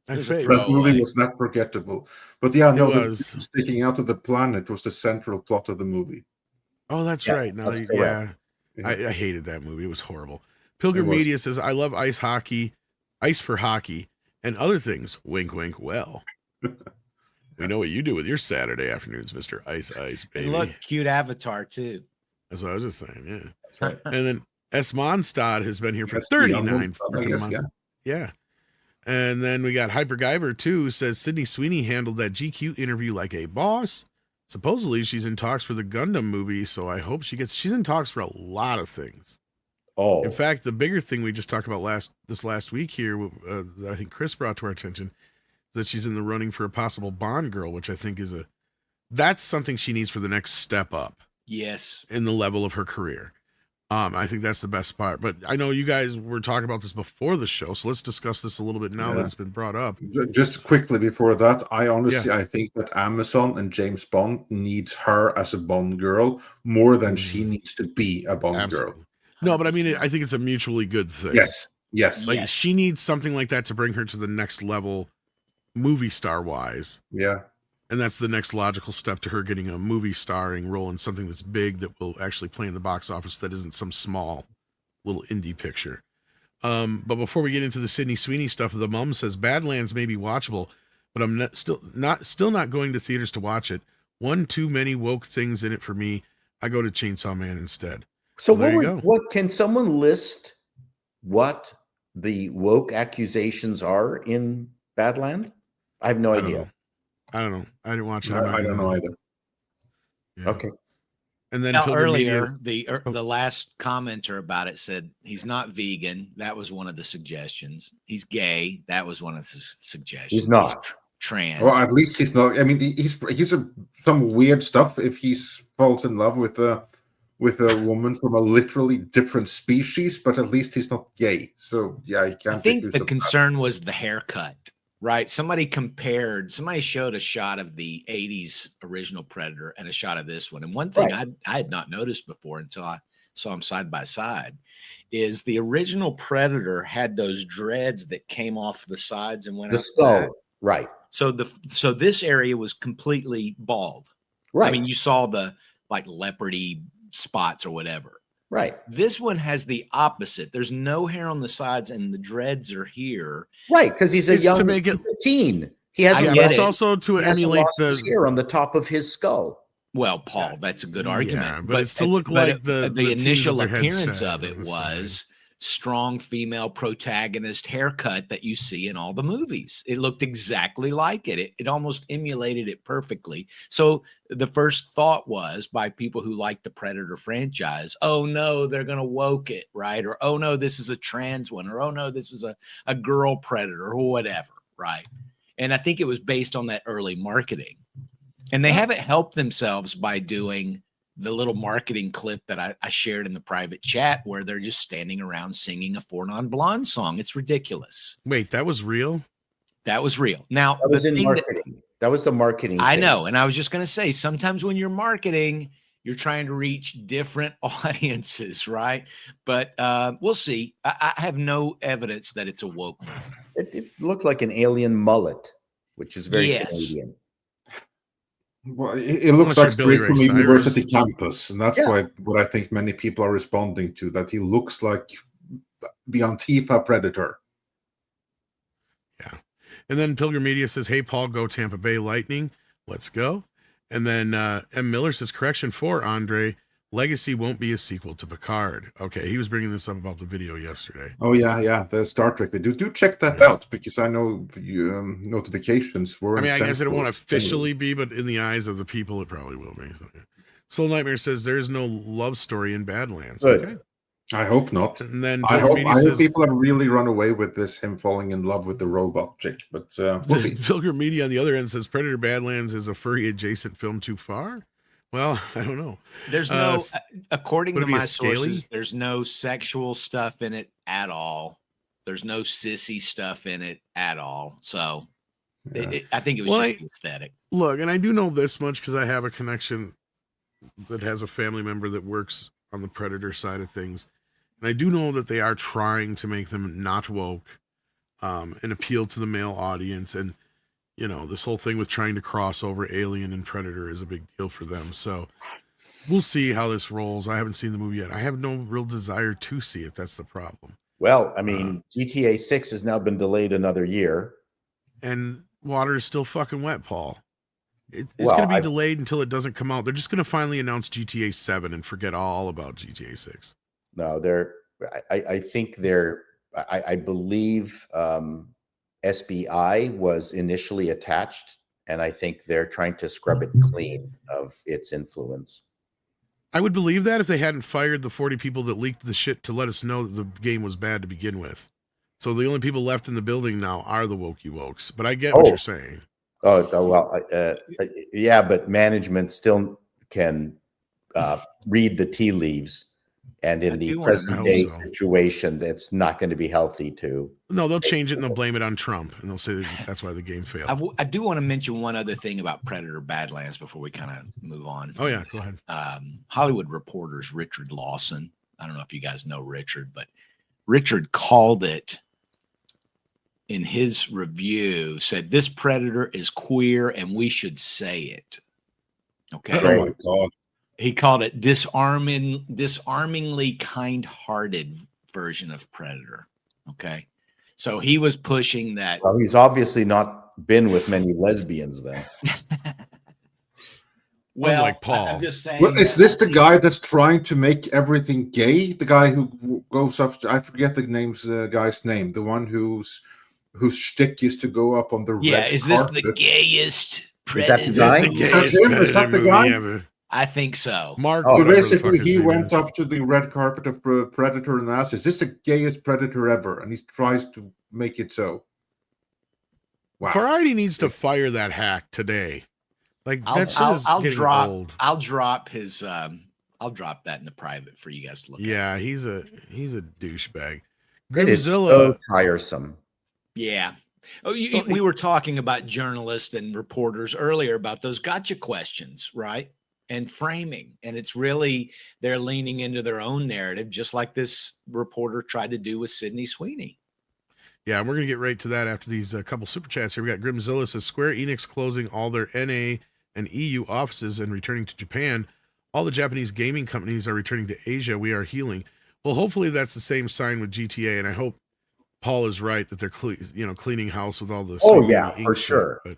I It was a failed. throw. That movie away. was not forgettable. But yeah, no, the was. sticking out of the planet was the central plot of the movie. Oh, that's Yes, right. Now, that's that- correct. yeah, I hated that movie. It was horrible. Pilgrim It was. Media says, "I love ice hockey, ice for hockey, and other things." Wink, wink. Well, we know what you do with your Saturday afternoons, Mister Ice Baby. And look, cute avatar too. That's what I was just saying. Yeah. right. And then S. Mondstad has been here for That's the young 39 one, I freaking guess, months. yeah. Yeah. And then we got Hyper Guyver too, who says Sydney Sweeney handled that GQ interview like a boss. Supposedly she's in talks for the Gundam movie, so I hope she's in talks for a lot of things. Oh, In fact, the bigger thing we just talked about last week here that I think Chris brought to our attention is that she's in the running for a possible Bond girl, which I think is that's something she needs for the next step up Yes. in the level of her career. I think that's the best part. But I know you guys were talking about this before the show, so let's discuss this a little bit now that Yeah. it's been brought up. Just quickly before that, I think that Amazon and James Bond needs her as a Bond girl more than she needs to be a Bond Absolutely. girl. No, but I mean, I think it's a mutually good thing. Yes, Like Yes. she needs something like that to bring her to the next level, movie star wise. yeah. And that's the next logical step to her getting a movie starring role in something that's big that will actually play in the box office that isn't some small little indie picture. But before we get into the Sydney Sweeney stuff, the mom says Badlands may be watchable, but I'm still not going to theaters to watch it. One too many woke things in it for me. I go to Chainsaw Man instead. So Well, there you go. what can someone list what the woke accusations are in Badland? I have no I don't idea. know. I don't know. I didn't watch it. I don't know either. Yeah. Okay. And then Now, Pilgrim Media- earlier, the last commenter about it said he's not vegan. That was one of the suggestions. He's gay. That was one of the suggestions. He's not. Trans. Well, at least he's not. I mean, he's some weird stuff if he's falls in love with a woman from a literally different species, but at least he's not gay. So yeah, he can't. I think accused the of that. concern was the haircut, right? Somebody showed a shot of the 80s original Predator and a shot of this one. And one thing Right. I had not noticed before until I saw them side by side is the original Predator had those dreads that came off the sides and went The out skull. back. Right. So this area was completely bald. Right. I mean, you saw the like leopardy spots or whatever. right. This one has the opposite. There's no hair on the sides and the dreads are here. Right. Because he's a It's to young make it- he's a teen. He hasn't I Yeah, get but it's it. also to he hasn't emulate lost his the hair on the top of his skull. Well, Paul, that's a good argument. Yeah, but it's to look like the teens initial with their heads appearance shaved of it on the was strong female protagonist haircut that you see in all the movies. It looked exactly like it. It almost emulated it perfectly. So the first thought was by people who like the Predator franchise, oh no, they're going to woke it, right? Or, oh no, this is a trans one. Or, oh no, this is a girl Predator or whatever, right? And I think it was based on that early marketing. And they haven't helped themselves by doing the little marketing clip that I shared in the private chat where they're just standing around singing a Four Non Blonde song. It's ridiculous. Wait, that was real? That was real. Now, That was the in thing that- marketing. That was the marketing. I thing. know. And I was just going to say, sometimes when you're marketing, you're trying to reach different audiences, right? But we'll see. I have no evidence that it's a woke movie. It looked like an alien mullet, which is very Yes. Canadian. Well, it looks Unless like you're Billy straight from Ray Cyrus. university campus, and that's Yeah. what I think many people are responding to. That he looks like the Antifa Predator. Yeah. And then Pilgrim Media says, hey, Paul, go Tampa Bay Lightning. Let's go. And then M. Miller says, correction for Andre, Legacy won't be a sequel to Picard. Okay, he was bringing this up about the video yesterday. Oh yeah, the Star Trek. They do check that out because I know notifications were. I mean, I guess it won't officially be, but in the eyes of the people, it probably will be. So, yeah. Soul Nightmare says there's no love story in Badlands. Good. Okay. I hope not. And then I Pilgrim hope Media says, people have really run away with this, him falling in love with the robot chick. But we'll see. Pilgrim Media on the other end says Predator Badlands is a furry adjacent film too far. Well, I don't know. There's no, s- according would to it be a my scaly? sources, there's no sexual stuff in it at all. There's no sissy stuff in it at all. So Yeah. I think it was Well, just the aesthetic. Look, and I do know this much because I have a connection that has a family member that works on the Predator side of things. And I do know that they are trying to make them not woke and appeal to the male audience. And, you know, this whole thing with trying to cross over Alien and Predator is a big deal for them. So we'll see how this rolls. I haven't seen the movie yet. I have no real desire to see it. That's the problem. Well, I mean, GTA 6 has now been delayed another year. And water is still fucking wet, Paul. It's Well, going to be I- delayed until it doesn't come out. They're just going to finally announce GTA 7 and forget all about GTA 6. No, I think I believe SBI was initially attached, and I think they're trying to scrub it clean of its influence. I would believe that if they hadn't fired the 40 people that leaked the shit to let us know that the game was bad to begin with. So the only people left in the building now are the wokey wokes. But I get what Oh. you're saying. Well, yeah, but management still can read the tea leaves, and in I the do wanna present know day so. situation, that's not going to be healthy to. No, they'll change it and they'll blame it on Trump. And they'll say that that's why the game failed. I do want to mention one other thing about Predator Badlands before we kind of move on. Oh, yeah. Go ahead. Hollywood Reporter's Richard Lawson. I don't know if you guys know Richard, but Richard called it in his review said this Predator is queer and we should say it. Okay. Oh my god. He called it disarmingly kind-hearted version of Predator. Okay. So he was pushing that. Well, he's obviously not been with many lesbians then. Well, Unlike Paul. I'm just saying. Well, is this the guy that's trying to make everything gay? The guy who goes up to, I forget the guy's name. The one whose shtick is to go up on the Yeah, red is this the carpet. gayest Is that the Predator? guy? That's the Is that gayest him? Is Predator that the movie guy? ever. I think so. Mark. Oh, So whatever the fuck basically, his he name went is. up to the red carpet of Predator and asked, "Is this the gayest Predator ever?" And he tries to make it so. Wow. Variety needs to fire that hack today. Like I'll, that shit I'll, is I'll getting drop. old. I'll drop his. I'll drop that in the private for you guys to look at. Yeah, he's a douchebag. It is Grimzilla. so tiresome. Yeah. Oh, we were talking about journalists and reporters earlier about those gotcha questions, right? And framing. And it's really, they're leaning into their own narrative, just like this reporter tried to do with Sydney Sweeney. Yeah, we're gonna get right to that after these couple super chats here. We got Grimzilla says Square Enix closing all their NA and EU offices and returning to Japan. All the Japanese gaming companies are returning to Asia. We are healing. Well, hopefully that's the same sign with GTA, and I hope Paul is right that they're cleaning house with all the. Oh, Sweet yeah, Baby for Inc. shit. sure. But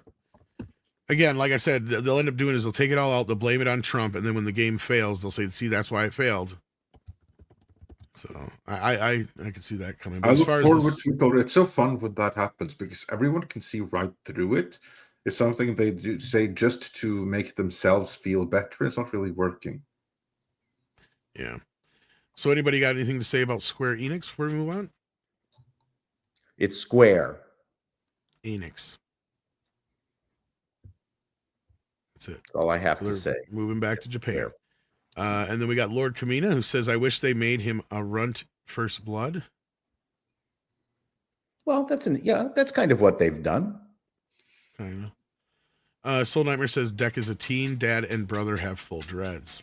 again, like I said, they'll end up doing is they'll take it all out, they'll blame it on Trump, and then when the game fails, they'll say, "See, that's why it failed." So I can see that coming. But I as look far forward as to it. It's so fun when that happens because everyone can see right through it. It's something they do say just to make themselves feel better. It's not really working. yeah. So anybody got anything to say about Square Enix before we move on? It's Square. Enix. That's it. That's all I have So to they're say. moving back to Japan. Square. And then we got Lord Kamina who says, "I wish they made him a runt first blood." Well, that's kind of what they've done. Kind of. Soul Nightmare says Deck is a teen, dad and brother have full dreads.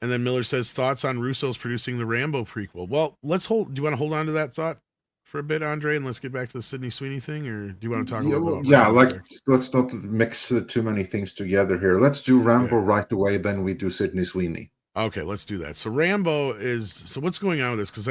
And then Miller says thoughts on Russo's producing the Rambo prequel. Well, do you want to hold on to that thought for a bit, Andre, and let's get back to the Sydney Sweeney thing, or do you want to talk a little bit about Yeah, Rambo like Deck? let's not mix too many things together here. Let's do Rambo right away, then we do Sydney Sweeney. Okay, let's do that. So Rambo so what's going on with this? Because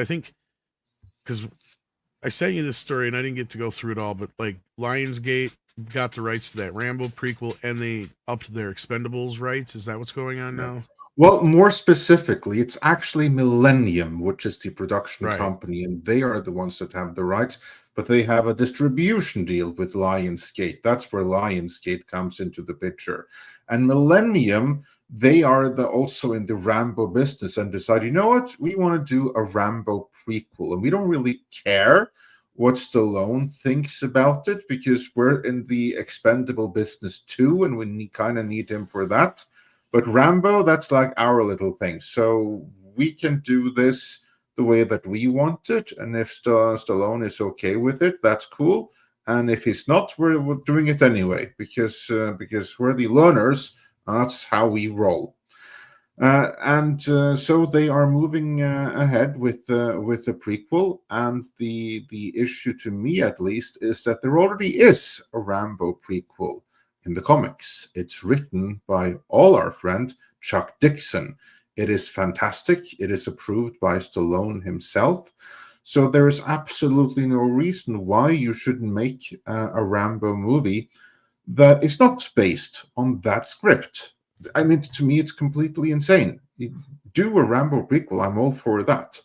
I sent you this story and I didn't get to go through it all, but like Lionsgate got the rights to that Rambo prequel and they upped their Expendables rights. Is that what's going on now? Well, more specifically, it's actually Millennium, which is the production Right. company, and they are the ones that have the rights, but they have a distribution deal with Lionsgate. That's where Lionsgate comes into the picture. And Millennium, they are also in the Rambo business and decide, you know what, we want to do a Rambo prequel, and we don't really care what Stallone thinks about it because we're in the expendable business too, and we kind of need him for that. But Rambo, that's like our little thing. So we can do this the way that we want it. And if Stallone is okay with it, that's cool. And if he's not, we're doing it anyway because we're the learners. That's how we roll. So they are moving ahead with the prequel. And the issue to me, at least, is that there already is a Rambo prequel in the comics. It's written by our friend Chuck Dixon. It is fantastic. It is approved by Stallone himself. So there is absolutely no reason why you shouldn't make a Rambo movie that is not based on that script. I mean, to me, it's completely insane. Do a Rambo prequel. I'm all for that.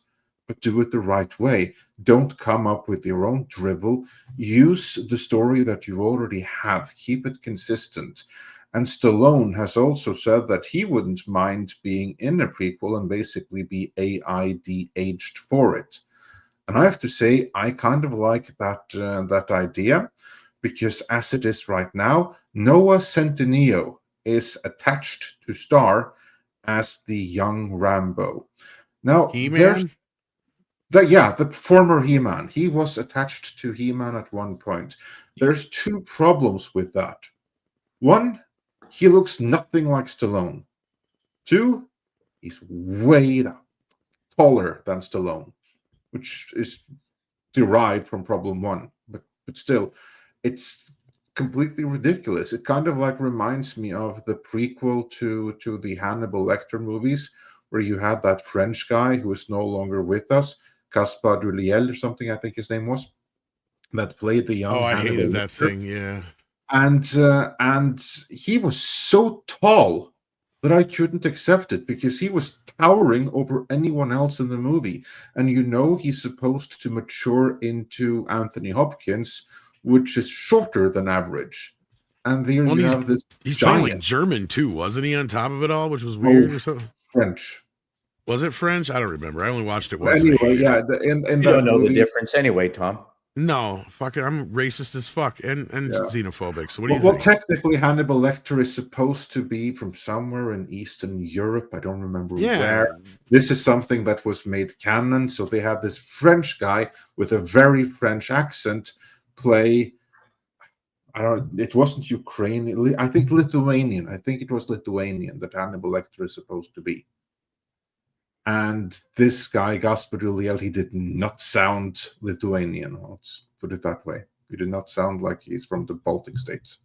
But do it the right way. Don't come up with your own drivel. Use the story that you already have. Keep it consistent. And Stallone has also said that he wouldn't mind being in a prequel and basically be AI de-aged for it. And I have to say, I kind of like that idea because as it is right now, Noah Centineo is attached to star as the young Rambo. Now, He-Man? the former He-Man. He was attached to He-Man at one point. There's two problems with that. One, he looks nothing like Stallone. Two, he's way taller than Stallone, which is derived from Problem One, but still, it's completely ridiculous. It kind of like reminds me of the prequel to the Hannibal Lecter movies, where you had that French guy who is no longer with us, Caspar Duliel or something, I think his name was, that played the young Oh, I Hannibal hated that Lecter. thing. Yeah. And he was so tall that I couldn't accept it because he was towering over anyone else in the movie. And he's supposed to mature into Anthony Hopkins, which is shorter than average. And there Well, you he's- have this He's playing like giant German too, wasn't he? On top of it all, which was weird or something. French. Was it French? I don't remember. I only watched it once. Anyway, yeah, in You that don't know movie, the difference anyway, Tom. No, fucking, I'm racist as fuck and xenophobic. So what do you well, think? technically, Hannibal Lecter is supposed to be from somewhere in Eastern Europe. I don't remember where. This is something that was made canon. So they had this French guy with a very French accent play. It wasn't Ukrainian. I think Lithuanian. I think it was Lithuanian that Hannibal Lecter is supposed to be. And this guy, Gaspar Ulliel, he did not sound Lithuanian. Let's put it that way. He did not sound like he's from the Baltic states.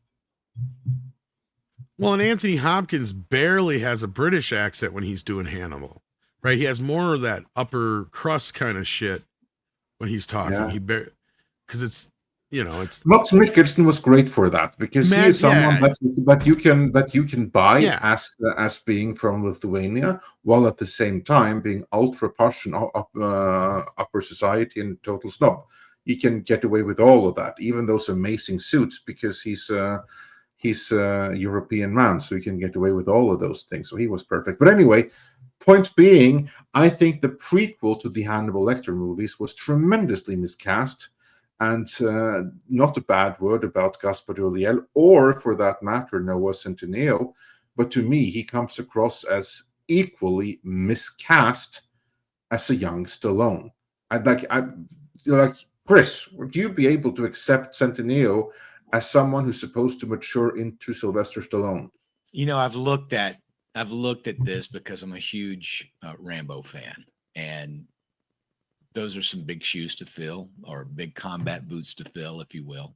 Well, and Anthony Hopkins barely has a British accent when he's doing Hannibal, right? He has more of that upper crust kind of shit when he's talking. Yeah. Because it's, it's Mads Mikkelsen was great for that because he is someone that you can buy as being from Lithuania, while at the same time being ultra posh and upper society and total snob. He can get away with all of that, even those amazing suits, because he's a European man, so he can get away with all of those things. So he was perfect. But anyway, point being, I think the prequel to the Hannibal Lecter movies was tremendously miscast. And not a bad word about Gaspar Ulliel, or for that matter, Noah Centineo. But to me, he comes across as equally miscast as a young Stallone. Like Chris, would you be able to accept Centineo as someone who's supposed to mature into Sylvester Stallone? I've looked at this because I'm a huge Rambo fan, and those are some big shoes to fill, or big combat boots to fill, if you will.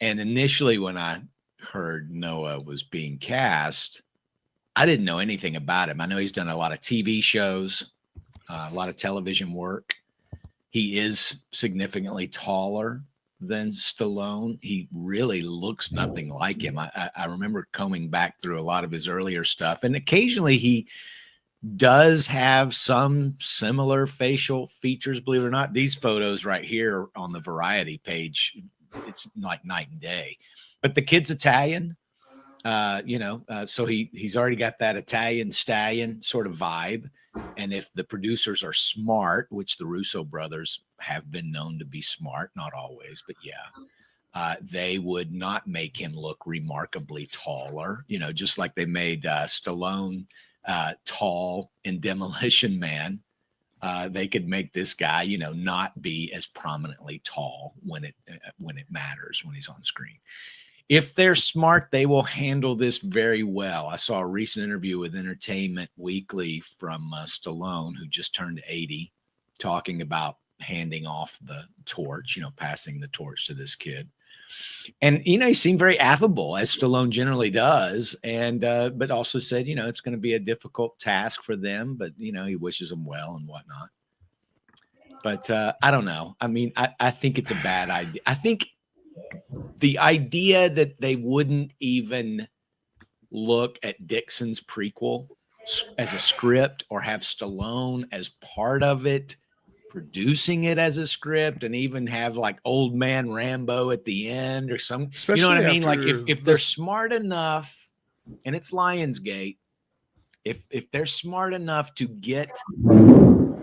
And initially, when I heard Noah was being cast, I didn't know anything about him. I know he's done a lot of TV shows, a lot of television work. He is significantly taller than Stallone. He really looks nothing like him. I remember combing back through a lot of his earlier stuff, and occasionally he does have some similar facial features, believe it or not. These photos right here on the Variety page, it's like night and day. But the kid's Italian, so he's already got that Italian stallion sort of vibe. And if the producers are smart, which the Russo brothers have been known to be smart, not always, but they would not make him look remarkably taller, just like they made Stallone tall in Demolition Man. They could make this guy, not be as prominently tall when it matters, when he's on screen. If they're smart, they will handle this very well. I saw a recent interview with Entertainment Weekly from Stallone, who just turned 80, talking about handing off the torch, passing the torch to this kid. And, he seemed very affable, as Stallone generally does. And, but also said, it's going to be a difficult task for them, but, he wishes them well and whatnot. But I don't know. I mean, I think it's a bad idea. I think the idea that they wouldn't even look at Dixon's prequel as a script, or have Stallone as part of it, producing it as a script, and even have like Old Man Rambo at the end or some, Especially, you know what I mean? Like if they're smart enough, and it's Lionsgate, if they're smart enough to get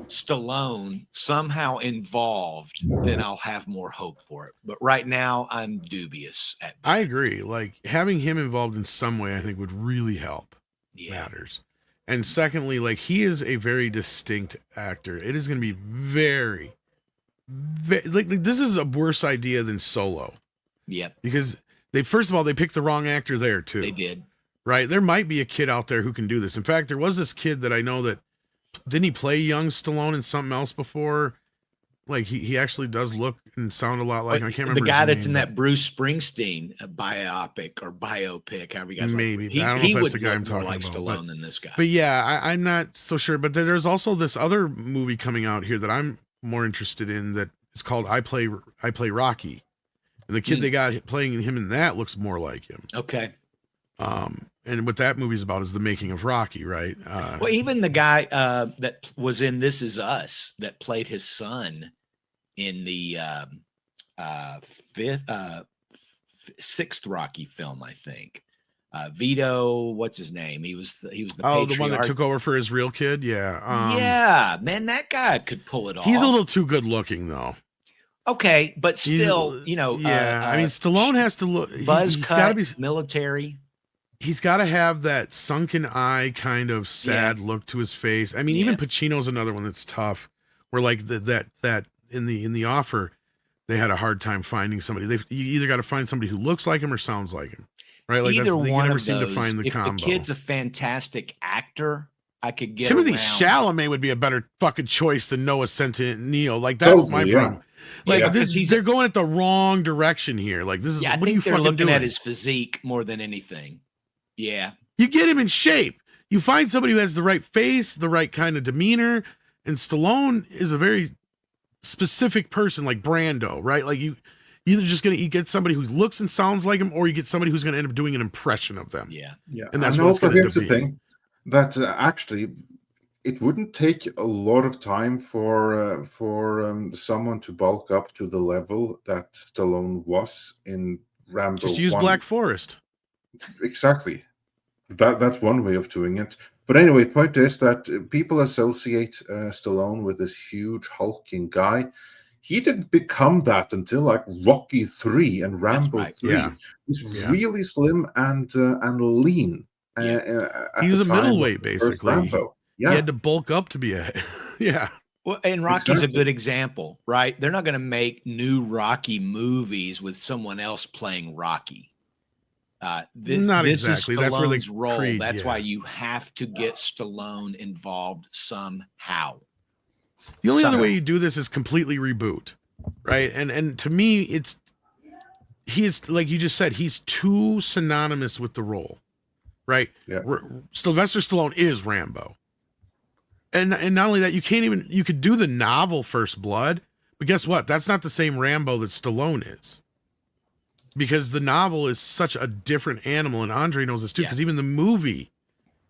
Stallone somehow involved, then I'll have more hope for it. But right now, I'm dubious. I agree. Like, having him involved in some way, I think, would really help. Matters. And secondly, like, he is a very distinct actor. It is going to be very like this is a worse idea than Solo. Yep. Because first of all, they picked the wrong actor there too. They did. Right. There might be a kid out there who can do this. In fact, there was this kid that I know that, didn't he play young Stallone in something else before? Like he actually does look and sound a lot like him. I can't remember the guy his that's in name, that Bruce Springsteen biopic or biopic, however you guys Maybe. Like. I don't know if that's would the guy I'm look more talking like about, Stallone than this guy. But yeah, I'm not so sure. But there's also this other movie coming out here that I'm more interested in that is called I Play Rocky. And the kid they got playing him in that looks more like him. Okay. And what that movie's about is the making of Rocky, right? Well, even the guy that was in This Is Us that played his son in the sixth Rocky film, I think. Vito, what's his name? He was the the one that patriarch. took over for his real kid. Yeah. Yeah, man, that guy could pull it off. He's a little too good looking though. Okay, but still, Yeah, I mean, Stallone has to look. Buzz He's cut, got to be military. He's got to have that sunken eye kind of sad look to his face. I mean, even Pacino's another one that's tough. Where like that in the Offer, they had a hard time finding somebody. You either got to find somebody who looks like him or sounds like him, right? Like Either you one never of seem those. to find the if combo. the kid's a fantastic actor, I could get Timothy around. Chalamet would be a better fucking choice than Noah Centineo. Like that's my problem. Like Yeah, this, 'cause they're going at the wrong direction here. Like this is Yeah, I what are you think they're fucking looking doing? at his physique more than anything. Yeah. You get him in shape. You find somebody who has the right face, the right kind of demeanor, and Stallone is a very specific person, like Brando, right? Like you either just you get somebody who looks and sounds like him, or you get somebody who's gonna end up doing an impression of them. Yeah. Yeah, And that's what it's also gonna end here's up the being. thing that actually it wouldn't take a lot of time for someone to bulk up to the level that Stallone was in Rambo. Just use 1. Black Forest. Exactly. That's one way of doing it. But anyway, point is that people associate Stallone with this huge hulking guy. He didn't become that until like Rocky 3 and Rambo right. 3. Yeah. He's Yeah. really slim and lean. He was a middleweight, basically. Rambo. Yeah. He had to bulk up to be a yeah. Well, and Rocky's Exactly. a good example, right? They're not going to make new Rocky movies with someone else playing Rocky. This Not this exactly. is That's where the Stallone's role. Creed, That's yeah. why you have to get Stallone involved somehow. The only other Somehow. way you do this is completely reboot, right? And to me, he is like you just said, he's too synonymous with the role, right? Yeah. Sylvester Stallone is Rambo, and not only that, you could do the novel First Blood, but guess what? That's not the same Rambo that Stallone is, because the novel is such a different animal, and Andre knows this too, Yeah. because even the movie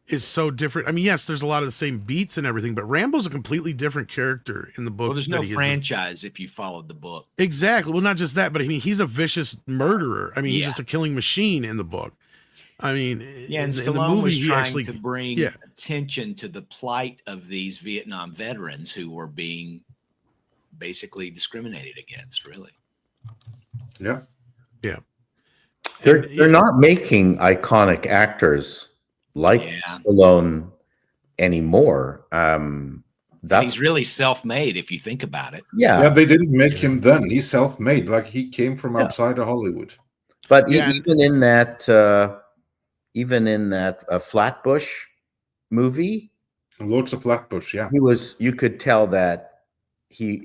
is so different. I mean, yes, there's a lot of the same beats and everything, but Rambo's a completely different character in the book. Well, there's than no he is in- franchise if you followed the book. Exactly. Well, not just that, but I mean, he's a vicious murderer. I mean, he's Yeah. just a killing machine in the book. I mean, Yeah, and in the Stallone movie, was he trying actually, to bring yeah. attention to the plight of these Vietnam veterans who were being basically discriminated against, really. Yeah. They're not making iconic actors like Yeah. Stallone anymore. And That's he's really self-made if you think about it. Yeah, they didn't make him then. He's self-made. Like he came from Yeah. outside of Hollywood. But Yeah, and- even in that Flatbush movie, Loads of Flatbush, yeah. you could tell that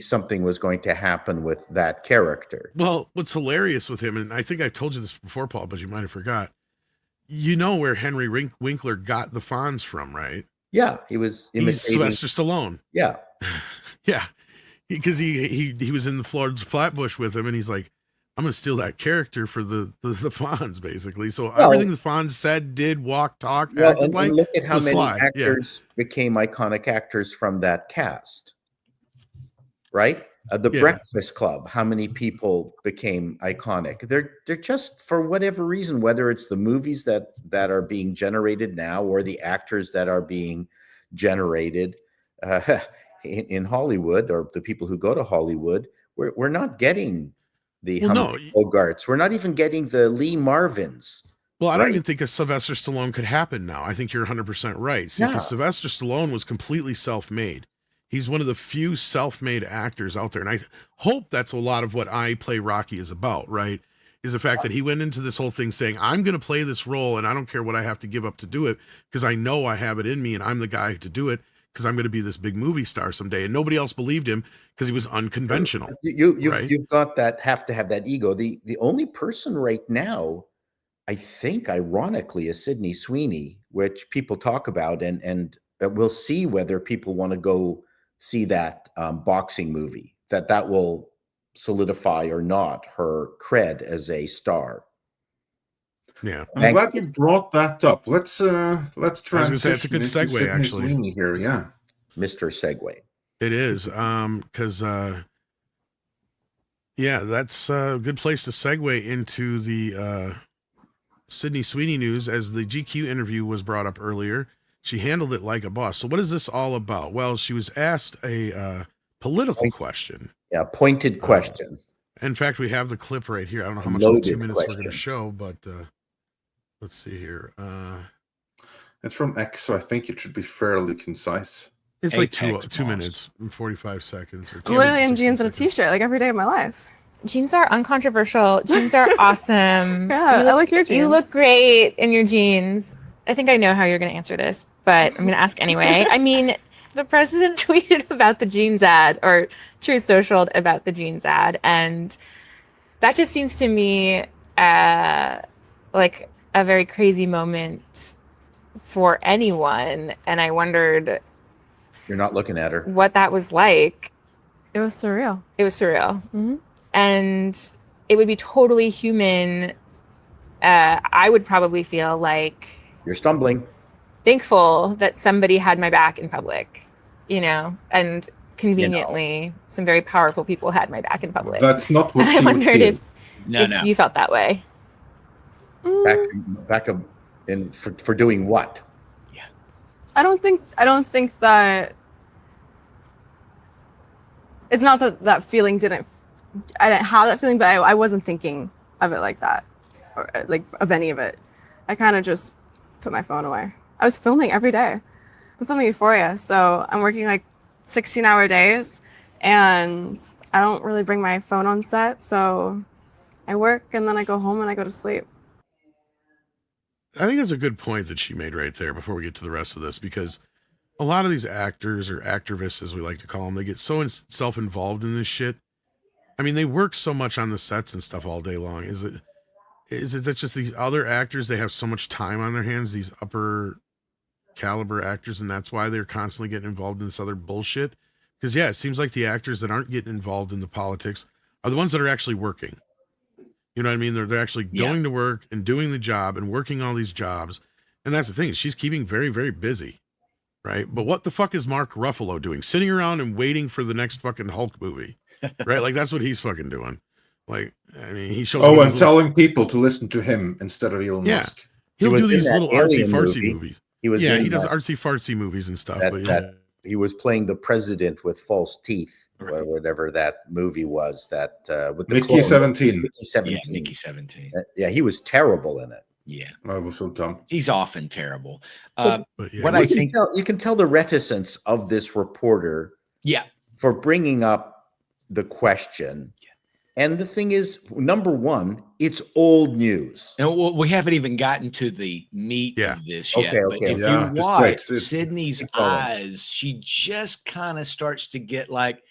something was going to happen with that character. Well, what's hilarious with him, and I think I've told you this before, Paul, but you might have forgot. You know where Henry Winkler got the Fonz from, right? Yeah, he was He's imitating. Sylvester Stallone. Yeah, Yeah, because he was in the Florida Flatbush with him, and he's like, I'm gonna steal that character for the Fonz, basically. So Well- everything the Fonz said, did, walked, talked, well, acted and like. look at how was many Sly, yeah. actors became iconic actors from that cast, right? The Yeah. Breakfast Club. How many people became iconic? They're just for whatever reason, whether it's the movies that are being generated now or the actors that are being generated in Hollywood, or the people who go to Hollywood. We're not getting the Well, no, Humphrey Bogarts. We're not even getting the Lee Marvins. Well, I don't Right. even think a Sylvester Stallone could happen now. I think you're 100% right. See, Yeah. because Sylvester Stallone was completely self-made. He's one of the few self-made actors out there. And I hope that's a lot of what I Play Rocky is about, right? Is the fact that he went into this whole thing saying, I'm going to play this role and I don't care what I have to give up to do it because I know I have it in me and I'm the guy to do it. because I'm going to be this big movie star someday. And nobody else believed him because he was unconventional. You've got that, have to have that ego. The only person right now, I think, ironically, is Sydney Sweeney, which people talk about, and we'll see whether people want to go see that boxing movie, that will solidify or not her cred as a star. Yeah. I'm glad you brought that up. Let's transition. I was going to say it's a good into segue, Sydney actually. Sweeney here, yeah. Mr. Segway. It is, because yeah, that's a good place to segue into the Sydney Sweeney news. As the GQ interview was brought up earlier, she handled it like a boss. So what is this all about? Well, she was asked a political question. Yeah, pointed question. In fact, we have the clip right here. I don't know how much of the 2 minutes we're going to Question. show, but let's see here. It's from X, so I think it should be fairly concise. It's like Apex 2 boss. minutes and 45 seconds. Or I'm 2 literally minutes in and jeans 16 and a seconds. t-shirt like every day of my life. Jeans are uncontroversial. Jeans are awesome. Yeah, I like your jeans. You look great in your jeans. I think I know how you're going to answer this, but I'm going to ask anyway. I mean, the president tweeted about the jeans ad, or Truth Socialed about the jeans ad, and that just seems to me like a very crazy moment for anyone. And I wondered You're not looking at her. what that was like. It was surreal. It was surreal. Mhm. And it would be totally human. I would probably feel like You're stumbling. thankful that somebody had my back in public, and conveniently some very powerful people had my back in public. That's not what I she would wondered feel. No, if no. you felt that way. Back up in for doing what? I don't think that it's not that feeling I didn't have that feeling, but I wasn't thinking of it like that, or like of any of it. I kind of just put my phone away. I was filming every day. I'm filming Euphoria, so I'm working like 16-hour days, and I don't really bring my phone on set, so I work and then I go home and I go to sleep. I think that's a good point that she made right there before we get to the rest of this, because a lot of these actors or activists, as we like to call them, they get so self-involved in this shit. I mean, they work so much on the sets and stuff all day long. Is it that just these other actors, they have so much time on their hands, these upper caliber actors, and that's why they're constantly getting involved in this other bullshit? Because yeah, it seems like the actors that aren't getting involved in the politics are the ones that are actually working. You know what I mean? They're actually going to work and doing the job and working all these jobs. And that's the thing. She's keeping very, very busy. Right. But what the fuck is Mark Ruffalo doing? Sitting around and waiting for the next fucking Hulk movie. Right. Like that's what he's fucking doing. Like, I mean, he shows up Oh, with and his telling people to listen to him instead of Elon Yeah. Musk. he'll was do in these that little artsy Alien fartsy movie. movies. He was Yeah, in he does that- artsy fartsy movies and stuff. that, but that he was playing the president with false teeth, or whatever that movie was. That with the Mickey clone. 17. Mickey 17. Yeah, Mickey 17. Yeah, he was terrible in it. Yeah, I was so dumb. he's often terrible. but yeah, What it I was- think, You can tell the reticence of this reporter yeah, for bringing up the question. And the thing is, number one, it's old news. and we haven't even gotten to the meat Yeah. of this yet. Okay, but okay. if Yeah, you just watch wait. Sydney's keep going. eyes, she just kind of starts to get like,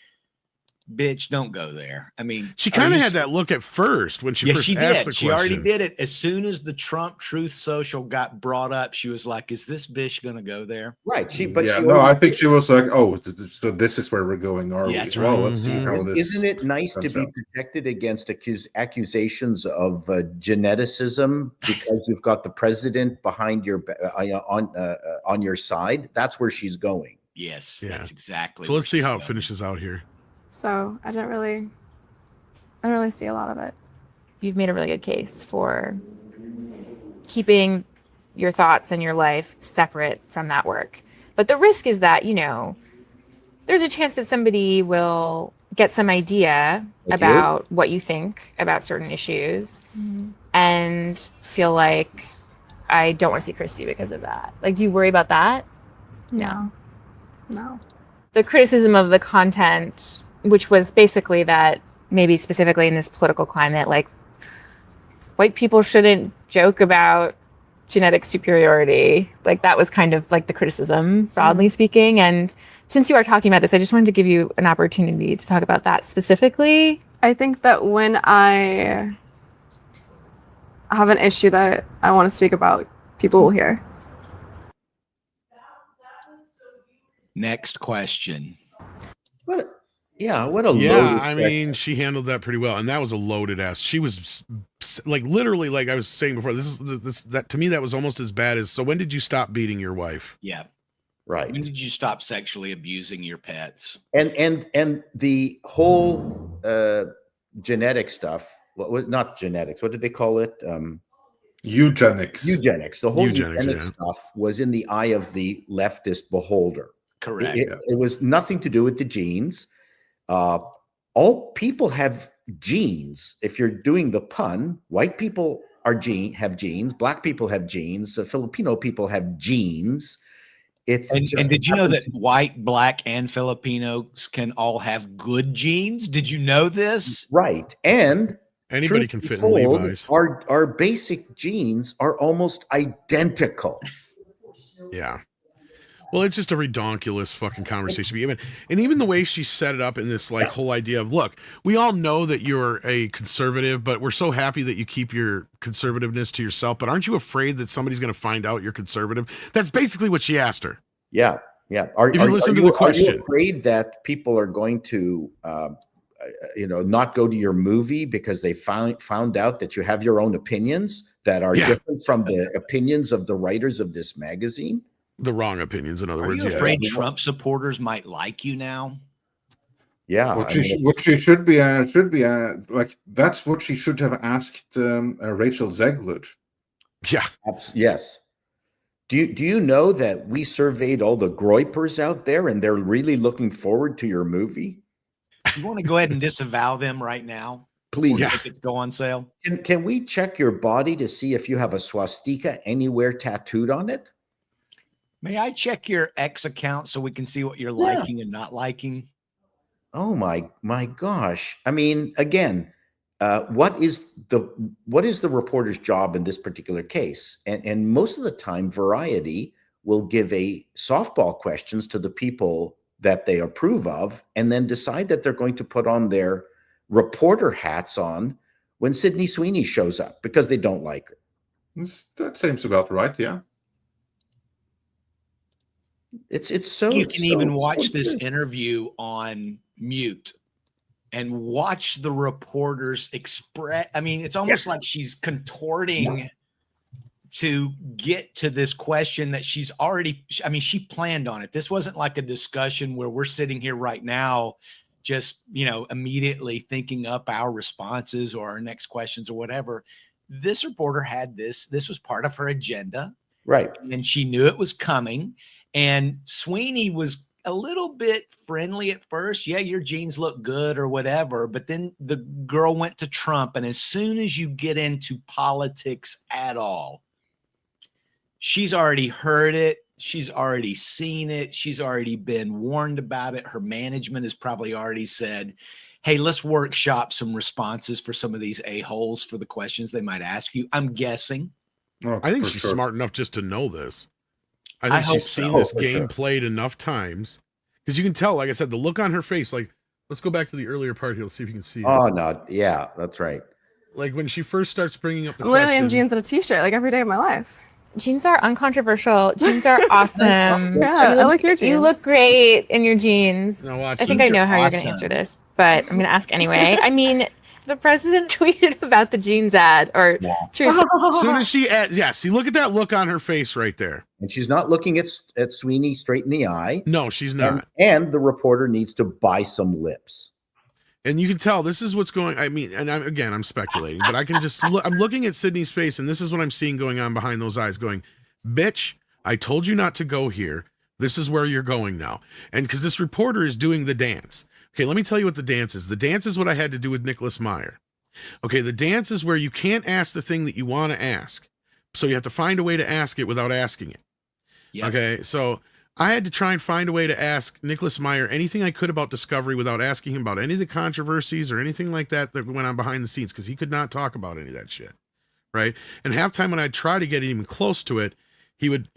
bitch, don't go there. I mean, she are kind of you had that look at first when she Yeah, first she asked did. the She question. already did it. As soon as the Trump Truth Social got brought up, she was like, "Is this bitch gonna go there?" Right. I think she was like, "Oh, so this is where we're going, are we?" Yeah, that's Well, right. let's see Mhm. how this. Isn't it nice to comes be out. protected against accusations of geneticism because you've got the president behind your on your side? That's where she's going. Yes, Yeah. that's exactly. So where let's see she's how it going. finishes out here. So I didn't really see a lot of it. You've made a really good case for keeping your thoughts and your life separate from that work. But the risk is that, there's a chance that somebody will get some idea Like you? about what you think about certain issues and feel like, I don't want to see Christy because of that. Like, do you worry about that? No. The criticism of the content, which was basically that maybe specifically in this political climate, like white people shouldn't joke about genetic superiority. Like that was kind of like the criticism, broadly speaking. And since you are talking about this, I just wanted to give you an opportunity to talk about that specifically. I think that when I have an issue that I want to speak about, people will hear. Next question. What a Yeah, loaded I mean, she handled that pretty well, and that was a loaded ass. She was like literally, like I was saying before. That to me, that was almost as bad as. So when did you stop beating your wife? Yeah. right. When did you stop sexually abusing your pets? And the whole genetic stuff. What was not genetics? What did they call it? Eugenics. Eugenics. The whole Eugenics, eugenics stuff was in the eye of the leftist beholder. Correct. It was nothing to do with the genes. All people have genes. If you're doing the pun, white people have genes, black people have genes, Filipino people have genes. And did you know that white, black, and Filipinos can all have good genes? Did you know this? right? And Anybody truth can be fit in told, Levi's. Our basic genes are almost identical. Yeah. Well, it's just a redonkulous fucking conversation. And even the way she set it up in this like whole idea of, look, we all know that you're a conservative, but we're so happy that you keep your conservativeness to yourself. But aren't you afraid that somebody's going to find out you're conservative? That's basically what she asked her. Yeah. If you listen to the question. Are you afraid that people are going to, not go to your movie because they found out that you have your own opinions that are different from the opinions of the writers of this magazine? The wrong opinions, in other Are words. you afraid Trump supporters might like you now? Yeah. What she should be like. That's what she should have asked Rachel Zegler. Yeah. Yes. Do you know that we surveyed all the Groypers out there and they're really looking forward to your movie? You want to go ahead and disavow them right now? Please. Before tickets go on sale? Can we check your body to see if you have a swastika anywhere tattooed on it? May I check your X account so we can see what you're liking and not liking? Oh my gosh. I mean, again, what is the reporter's job in this particular case? And most of the time, Variety will give a softball questions to the people that they approve of, and then decide that they're going to put on their reporter hats on when Sydney Sweeney shows up because they don't like her. That seems about right. Yeah. It's so You can even watch so this good. interview on mute and watch the reporters express. I mean, it's almost like she's contorting to get to this question that she's already, I mean, she planned on it. This wasn't like a discussion where we're sitting here right now, just, immediately thinking up our responses or our next questions or whatever. This reporter had this was part of her agenda. Right. And she knew it was coming. And Sweeney was a little bit friendly at first. Yeah, your jeans look good or whatever. But then the girl went to Trump. And as soon as you get into politics at all, she's already heard it. She's already seen it. She's already been warned about it. Her management has probably already said, hey, let's workshop some responses for some of these a-holes for the questions they might ask you. I'm guessing. Oh, I think for she's sure. smart enough just to know this. I I think hope she's seen so, this for game sure. played enough times because you can tell, like I said, the look on her face. Like, let's go back to the earlier part here. Let's see if you can see. Oh no, yeah, that's right. Like when she first starts bringing up the I'm literally in question. jeans and a t-shirt like every day of my life. Jeans are uncontroversial. Jeans are awesome. Yeah, I like your jeans. You look great in your jeans. Now watch I think this. I know how you're awesome. going to answer this, but I'm going to ask anyway. I mean, the president tweeted about the jeans ad, or truth. As soon as she, see, look at that look on her face right there. And she's not looking at Sweeney straight in the eye. No, she's not. And the reporter needs to buy some lips. And you can tell this is what's going. I mean, and I'm speculating, but I can just look. I'm looking at Sydney's face, and this is what I'm seeing going on behind those eyes. Going, bitch, I told you not to go here. This is where you're going now. And because this reporter is doing the dance. Okay, let me tell you what the dance is. The dance is what I had to do with Nicholas Meyer. Okay, the dance is where you can't ask the thing that you want to ask, so you have to find a way to ask it without asking it. Yep. Okay, so I had to try and find a way to ask Nicholas Meyer anything I could about Discovery without asking him about any of the controversies or anything like that that went on behind the scenes, because he could not talk about any of that shit. right? And half time when I try to get even close to it, he would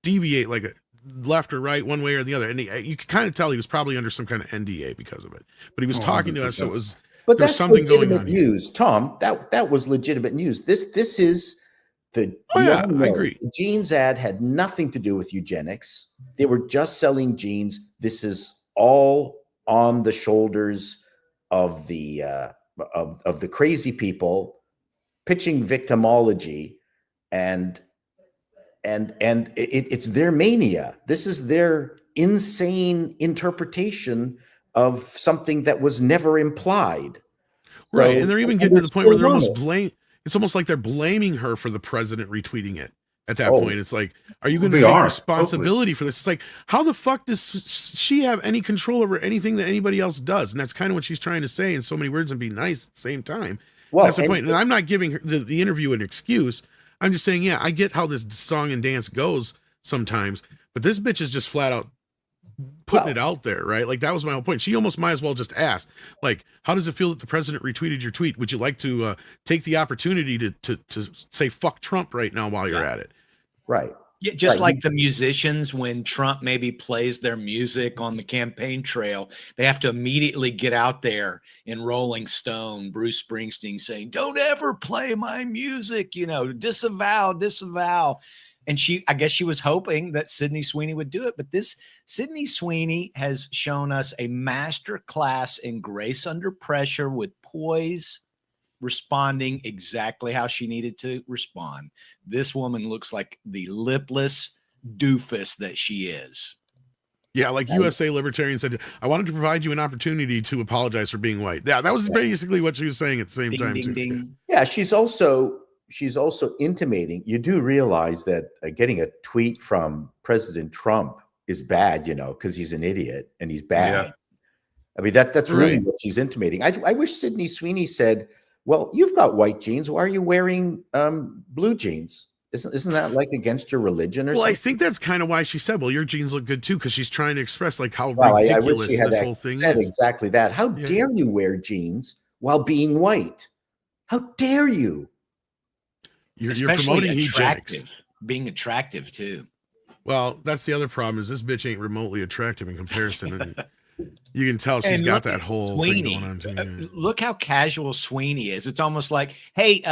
deviate like a left or right, one way or the other, and you could kind of tell he was probably under some kind of NDA because of it. But he was talking to us, so it was. But There's that's something going legitimate on here. news, Tom. That was legitimate news. This is the. Oh, we yeah, all know I agree. the jeans ad had nothing to do with eugenics. They were just selling jeans. This is all on the shoulders of the of the crazy people pitching victimology, and it's their mania. This is their insane interpretation of something that was never implied. Right. So- And they're even and getting to the point where they're still on almost it. blame. It's almost like they're blaming her for the president retweeting it. At that Oh. point, it's like, are you going to They take are, responsibility for this? It's like, how the fuck does she have any control over anything that anybody else does? And that's kind of what she's trying to say in so many words and be nice at the same time. Well, That's the and- point. And I'm not giving her the interview an excuse. I'm just saying, yeah, I get how this song and dance goes sometimes, but this bitch is just flat out putting it out there, right? Like that was my whole point. She almost might as well just ask, like, how does it feel that the president retweeted your tweet? Would you like to take the opportunity to say fuck Trump right now while you're at it? Right. Yeah, just Right. like the musicians, when Trump maybe plays their music on the campaign trail, they have to immediately get out there in Rolling Stone, Bruce Springsteen saying, "Don't ever play my music," disavow. And I guess she was hoping that Sydney Sweeney would do it. But this Sydney Sweeney has shown us a master class in grace under pressure with poise, responding exactly how she needed to respond. This woman looks like the lipless doofus that she is. Yeah, like USA Libertarian said, I wanted to provide you an opportunity to apologize for being white. Yeah, that was basically what she was saying at the same Ding, time. ding, too. ding. Yeah, she's also intimating. You do realize that getting a tweet from President Trump is bad, because he's an idiot and he's bad. Yeah. I mean, that's really Right. what she's intimating. I wish Sydney Sweeney said, "Well, you've got white jeans. Why are you wearing blue jeans? Isn't that like against your religion or Well, I something?" think that's kind of why she said, "Well, your jeans look good too," because she's trying to express like how Well, I wish ridiculous she had this whole thing said is. exactly that. How Yeah. dare you wear jeans while being white? How dare you? You're Especially promoting eugenics. attractive, being attractive too. Well, that's the other problem is this bitch ain't remotely attractive in comparison. And you can tell she's And got look that at whole Sweeney. thing going on too. Yeah. Look how casual Sweeney is. It's almost like, hey,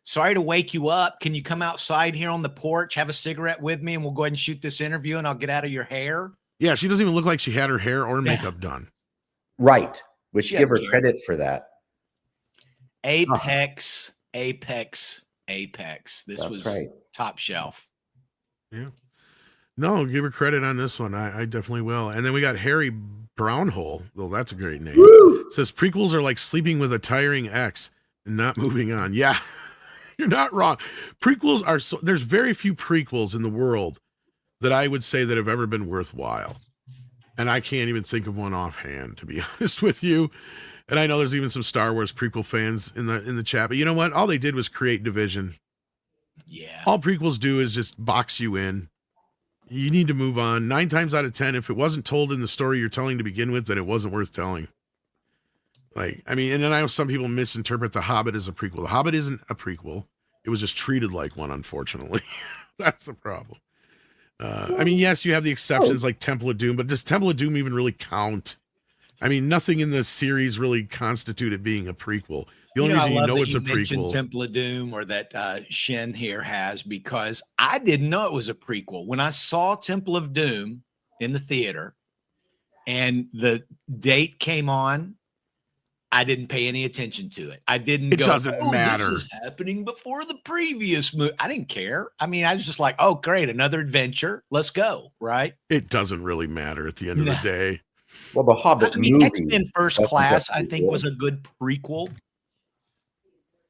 sorry to wake you up. Can you come outside here on the porch, have a cigarette with me, and we'll go ahead and shoot this interview, and I'll get out of your hair. Yeah, she doesn't even look like she had her hair or makeup done. Right. Which Yeah, give her Karen. credit for that. Apex. This That's was right. top shelf. No, give her credit on this one. I definitely will. And then we got Harry Brownhole. Well, that's a great name. It says prequels are like sleeping with a tiring ex and not moving on. Yeah, you're not wrong. Prequels are there's very few prequels in the world that I would say that have ever been worthwhile. And I can't even think of one offhand, to be honest with you. And I know there's even some Star Wars prequel fans in the chat, but you know what? All they did was create division. Yeah. All prequels do is just box you in. You need to move on. 9 times out of 10, if it wasn't told in the story you're telling to begin with, then it wasn't worth telling. Like, I mean, and then I know some people misinterpret The Hobbit as a prequel. The Hobbit isn't a prequel. It was just treated like one, unfortunately. That's the problem. I mean, yes, you have the exceptions like Temple of Doom, but does Temple of Doom even really count? I mean, nothing in the series really constituted being a prequel. The only reason you know that it's a you mentioned prequel. Temple of Doom, or that Shen here has, because I didn't know it was a prequel. When I saw Temple of Doom in the theater and the date came on, I didn't pay any attention to it. I didn't It go, doesn't "Oh, matter." This is happening before the previous movie. I didn't care. I mean, I was just like, oh, great, another adventure. Let's go. Right. It doesn't really matter at the end of the day. Well, the Hobbit I mean, movie. X-Men First doesn't Class, get I think, prequel. was a good prequel.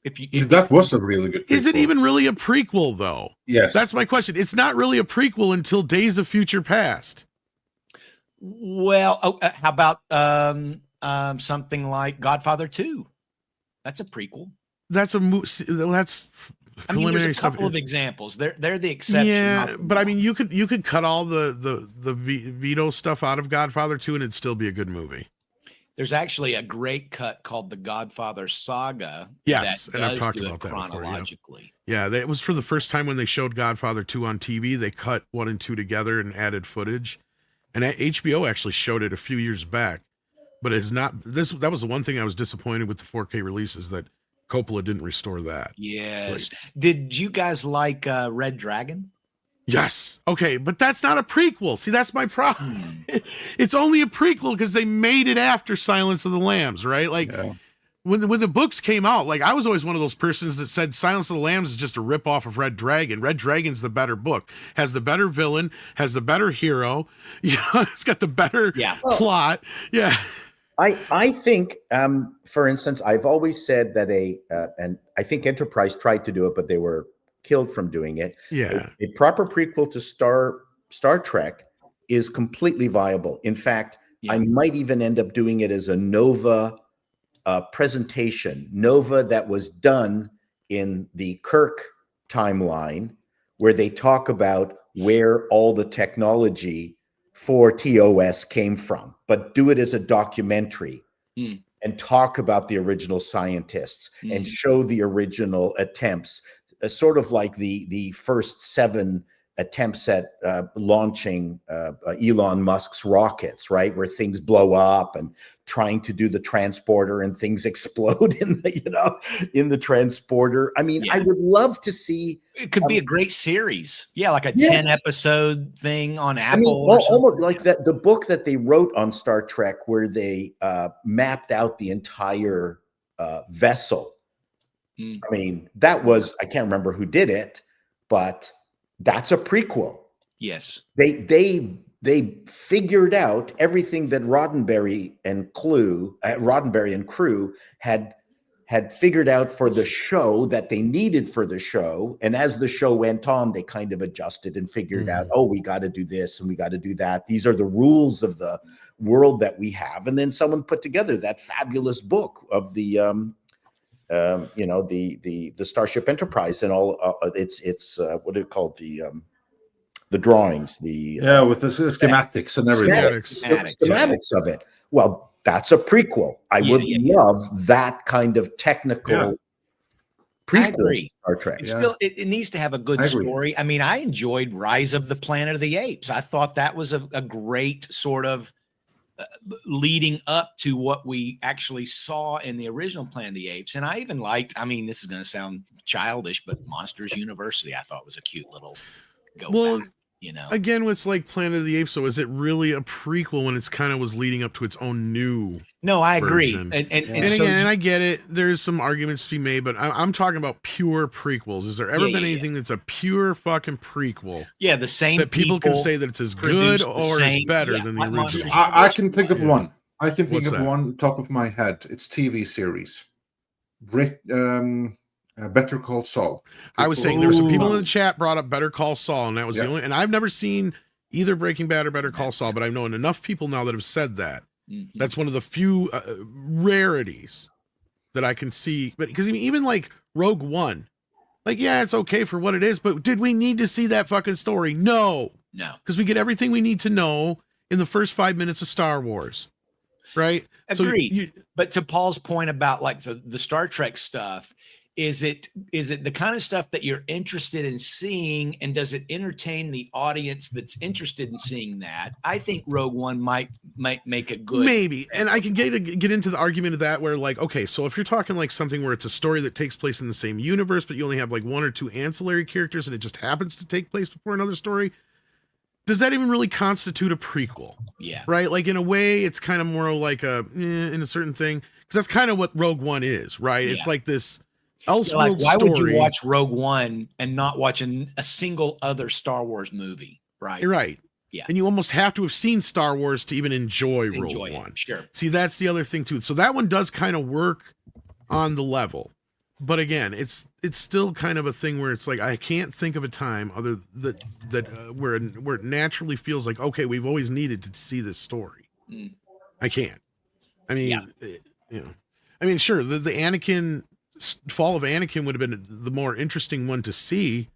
If That was a really good. Is it prequel. even really a prequel, though? Yes. That's my question. It's not really a prequel until Days of Future Past. Well, how about something like Godfather 2? That's a prequel. That's a that's I mean, there's preliminary a stuff. couple of examples. They're the exception. Yeah, not the but I rule. mean, you could cut all the veto stuff out of Godfather 2 and it'd still be a good movie. There's actually a great cut called The Godfather Saga. Yes, that and I've does talked do it about that before, yeah. chronologically. Yeah, it was for the first time when they showed Godfather 2 on TV. They cut 1 and 2 together and added footage. And HBO actually showed it a few years back. But it's not this. That was the one thing I was disappointed with the 4K release, is that Coppola didn't restore that. Yes. Did you guys like Red Dragon? Yes. Okay, but that's not a prequel. See, that's my problem. It's only a prequel because they made it after Silence of the Lambs, right? Like when the books came out, like I was always one of those persons that said Silence of the Lambs is just a ripoff of Red Dragon. Red Dragon's the better book, has the better villain, has the better hero. You know, it's got the better plot. Yeah. I think, for instance, I've always said that and I think Enterprise tried to do it, but they were killed from doing it. Yeah. A proper prequel to Star Trek is completely viable. In fact, I might even end up doing it as a Nova presentation. Nova that was done in the Kirk timeline, where they talk about where all the technology for TOS came from, but do it as a documentary and talk about the original scientists and show the original attempts, sort of like the first 7 attempts at launching Elon Musk's rockets, right, where things blow up, and trying to do the transporter and things explode in the transporter. I mean, I would love to see. It could be a great series. Yeah, like a 10-episode thing on Apple. Almost like that, the book that they wrote on Star Trek, where they mapped out the entire vessel. I mean, that was, I can't remember who did it, but that's a prequel. Yes. They figured out everything that Roddenberry and crew had figured out for the show that they needed for the show. And as the show went on, they kind of adjusted and figured out, oh, we got to do this and we got to do that. These are the rules of the world that we have. And then someone put together that fabulous book of the the Starship Enterprise and all. It's what are it called? The drawings, with the schematics and everything. Schematics of it. Well, that's a prequel. I would love that kind of technical prequel. I agree. Star Trek. It's still, it needs to have a good story. I mean, I enjoyed Rise of the Planet of the Apes. I thought that was a great sort of leading up to what we actually saw in the original Planet of the Apes. And I even liked, I mean, this is going to sound childish, but Monsters University I thought was a cute little go back. You know, again, with like Planet of the Apes, so is it really a prequel when it's kind of was leading up to its own new? No, I agree. Version? And again, and I get it. There's some arguments to be made, but I'm talking about pure prequels. Has there ever been anything that's a pure fucking prequel? Yeah, the same that people can say that it's as good or as better than the original. I can think of one. I can think of one top of my head. It's TV series. Better Call Saul. I was saying there were some people in the chat brought up Better Call Saul, and that was the only. And I've never seen either Breaking Bad or Better Call Saul, but I've known enough people now that have said that. That's one of the few rarities that I can see. But because even like Rogue One, like it's okay for what it is, but did we need to see that fucking story? No, because we get everything we need to know in the first 5 minutes of Star Wars, right? Agreed. But to Paul's point about like the Star Trek stuff. Is it the kind of stuff that you're interested in seeing, and does it entertain the audience that's interested in seeing that? I think Rogue One might make a good maybe, and I can get into the argument of that where like, okay, so if you're talking like something where it's a story that takes place in the same universe, but you only have like 1 or 2 ancillary characters, and it just happens to take place before another story, does that even really constitute a prequel? Yeah, right. Like in a way, it's kind of more like in a certain thing, because that's kind of what Rogue One is, right? Yeah. It's like this. Like, why would you watch Rogue One and not watch a single other Star Wars movie? Right. You're right. Yeah. And you almost have to have seen Star Wars to even enjoy Rogue One. Sure. See, that's the other thing too. So that one does kind of work on the level. But again, it's still kind of a thing where it's like, I can't think of a time other where it naturally feels like, okay, we've always needed to see this story. I can't. I mean, I mean, sure. The Anakin fall of Anakin would have been the more interesting one to see,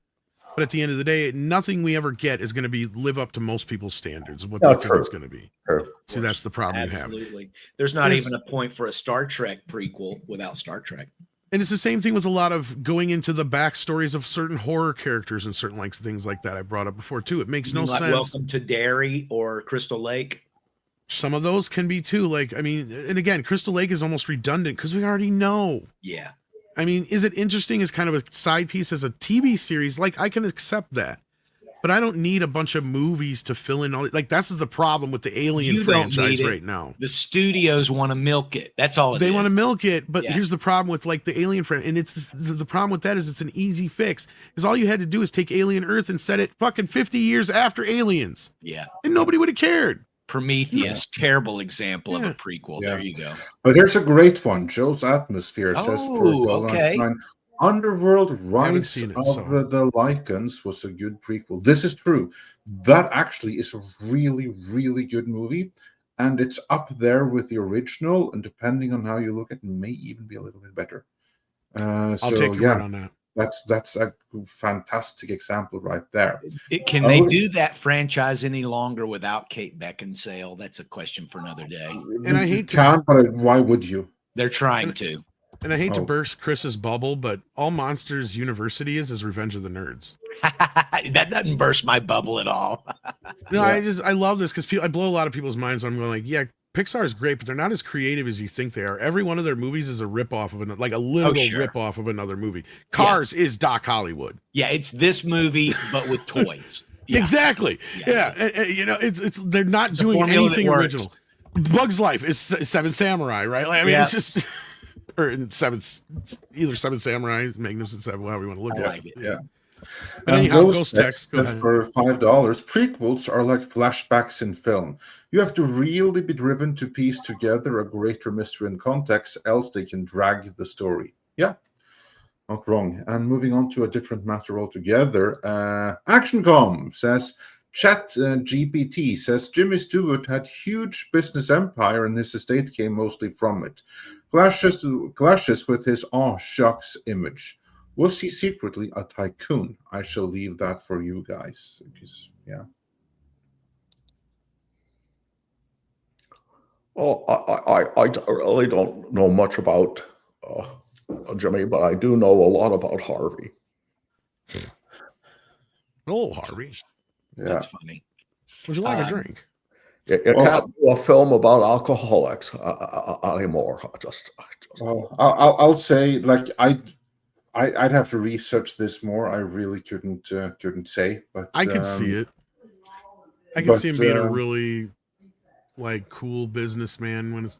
But at the end of the day, nothing we ever get is going to live up to most people's standards of what No, they think true. it's going to be. True. See, that's the problem you have. Absolutely. There's not It's- even a point for a Star Trek prequel without Star Trek. And it's the same thing with a lot of going into the backstories of certain horror characters and certain like things like that I brought up before too. It makes no Like sense. Welcome to Derry or Crystal Lake. Some of those can be too. Like, I mean, and again, Crystal Lake is almost redundant because we already know. Yeah. I mean, is it interesting as kind of a side piece as a TV series? Like, I can accept that. But I don't need a bunch of movies to fill in all. Like, that's the problem with the Alien You don't franchise need it. right now. The studios want to milk it. That's all it They is. want to milk it, but Yeah. here's the problem with like the Alien friend, and it's the problem with that is it's an easy fix. Is all you had to do is take Alien Earth and set it fucking 50 years after Aliens, Yeah. and nobody would have cared. Prometheus, terrible example of Yeah. a prequel. Yeah. There you go. But here's a great one. Joe's Atmosphere says Oh, for okay. Underworld Rise seen it, of so. the Lycans was a good prequel. This is true. That actually is a really, really good movie. And it's up there with the original. And depending on how you look at it, may even be a little bit better. I'll take your word on that. That's a fantastic example right there. Can they do that franchise any longer without Kate Beckinsale? That's a question for another day. And I You hate to- can, but why would you? They're trying to. And I hate to Oh. burst Chris's bubble, but all Monsters University is Revenge of the Nerds. That doesn't burst my bubble at all. No, Yeah. I love this because I blow a lot of people's minds. I'm going like, yeah, Pixar is great, but they're not as creative as you think they are. Every one of their movies is a ripoff of another, like a literal sure. ripoff of another movie. Cars is Doc Hollywood. Yeah, it's this movie, but with toys. Yeah. Exactly. Yeah. Yeah. And, you know, it's they're not It's a doing formula that anything works. original. Bugs Life is Seven Samurai, right? Like, I mean, Yeah. it's just or in either Seven Samurai, Magnificent Seven, however you want to look I at like it. Yeah. But anyhow, Ghost Text, go ahead. For $5, prequels are like flashbacks in film. You have to really be driven to piece together a greater mystery and context, else they can drag the story. Yeah, not wrong. And moving on to a different matter altogether, ActionCom says, Chat GPT says Jimmy Stewart had huge business empire and his estate came mostly from it. Clashes with his aw shucks image. Was he secretly a tycoon? I shall leave that for you guys. Because, yeah. Oh, I really don't know much about Jimmy, but I do know a lot about Harvey. Oh, Harvey, Yeah. That's funny. would you like a drink? You Well, can't do a film about alcoholics anymore. Well, I'll say, like, I'd have to research this more. I really couldn't say, but I could see it. I could but, see him being a really like cool businessman when it's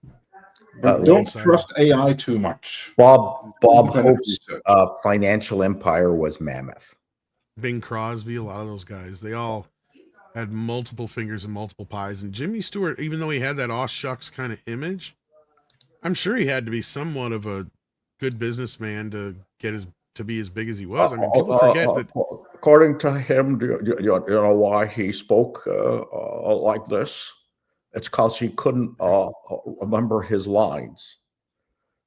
But don't Sorry. trust AI too much. Bob Independent Hope's research. financial empire was mammoth. Bing Crosby, a lot of those guys. They all had multiple fingers and multiple pies. And Jimmy Stewart, even though he had that aw shucks kind of image, I'm sure he had to be somewhat of a good businessman to be as big as he was. I mean, people forget that. According to him, do you know why he spoke like this? It's because he couldn't remember his lines.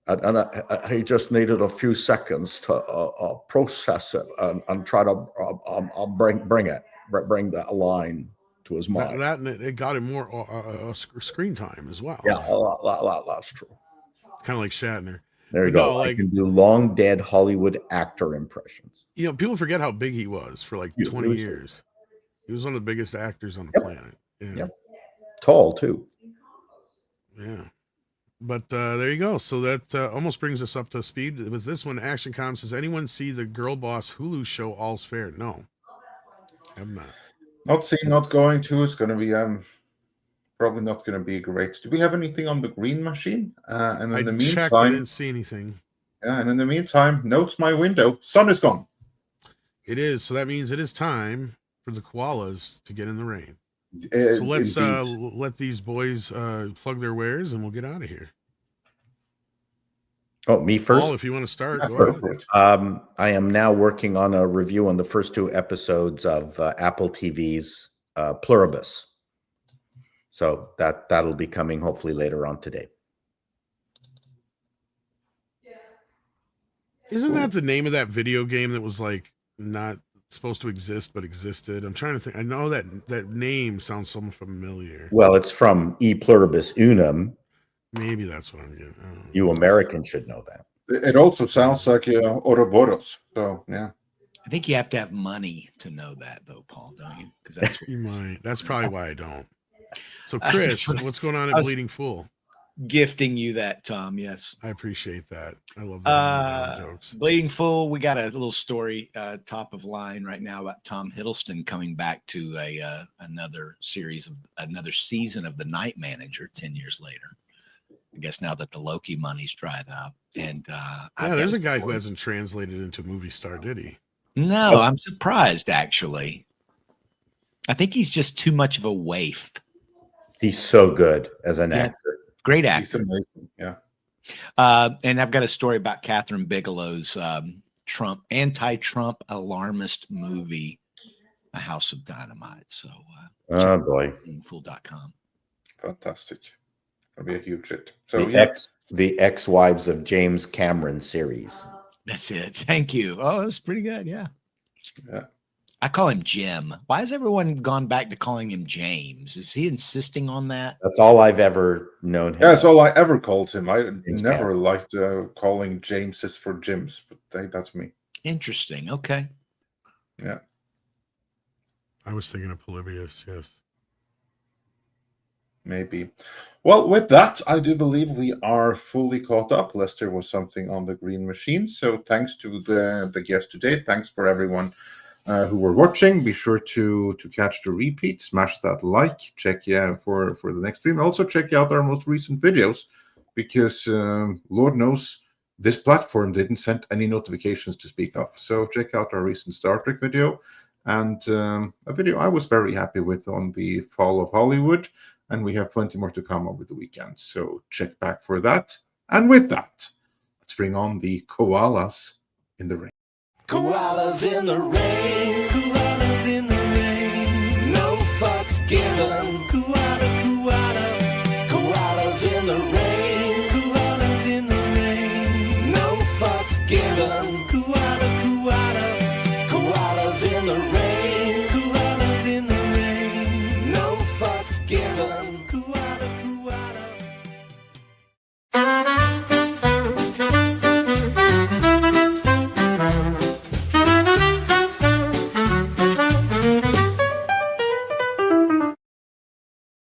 And he just needed a few seconds to process it and try to bring that line to his mind. That and it got him more screen time as well. Yeah, that's true. Kind of like Shatner. There you No, go. I like- can do long dead Hollywood actor impressions. You know, people forget how big he was for like Yeah, 20 he was- years. He was one of the biggest actors on the Yep. planet. Yeah. Yep. Tall too. Yeah. But there you go. So that almost brings us up to speed with this one. ActionCom says, anyone see the Girl Boss Hulu show All's Fair? No. I'm not. Not seeing, not going to. It's going to be probably not going to be great. Do we have anything on the Green Machine? And I in the checked, I meantime, didn't see anything. yeah, and in the meantime, notes my window. Sun is gone. It is. So that means it is time for the koalas to get in the rain. Uh, So let's indeed. let these boys plug their wares and we'll get out of here. Oh, me first? Paul, if you want to start, Yeah, go go ahead. for it. I am now working on a review on the first two episodes of Apple TV's Pluribus. So that'll be coming hopefully later on today. Isn't that the name of that video game that was like not supposed to exist but existed? I'm trying to think. I know that name sounds so familiar. Well, it's from E Pluribus Unum. Maybe that's what I'm getting. I don't know. You Americans should know that. It also sounds like Ouroboros. So yeah. I think you have to have money to know that, though, Paul, don't you? Because that's You might. That's probably why I don't. So, That's Chris, right. what's going on I at was- Bleeding Fool? gifting you that, Tom. Yes. I appreciate that. I love that jokes. Bleeding Fool. We got a little story top of line right now about Tom Hiddleston coming back to another season of The Night Manager 10 years later. I guess now that the Loki money's dried up, and Yeah, there's a guy who hasn't translated into movie star, did he? No, I'm surprised actually. I think he's just too much of a waif. He's so good as an Yeah. actor. Great He's actor. amazing. Yeah. And I've got a story about Catherine Bigelow's anti-Trump alarmist movie, A House of Dynamite. So Oh boy. fool.com. Fantastic. It'll be a huge hit. So yeah. The ex-wives of James Cameron series. That's it. Thank you. Oh, that's pretty good. Yeah. Yeah. I call him Jim. Why has everyone gone back to calling him James? Is he insisting on that? That's all I've ever known him. Yeah, that's all I ever called him. I James never Cameron. liked calling Jameses for Jims, but that's me. Interesting. Okay. Yeah. I was thinking of Polybius, yes. Maybe. Well, with that, I do believe we are fully caught up. Lester was something on the green machine. So thanks to the guest today. Thanks for everyone who were watching. Be sure to catch the repeat. Smash that like. Check for the next stream. Also check out our most recent videos because Lord knows this platform didn't send any notifications to speak of. So check out our recent Star Trek video and a video I was very happy with on the fall of Hollywood. And we have plenty more to come over the weekend. So check back for that. And with that, let's bring on the koalas in the rain. Koalas in the rain, koalas in the rain, no fucks given. Koalas in the rain.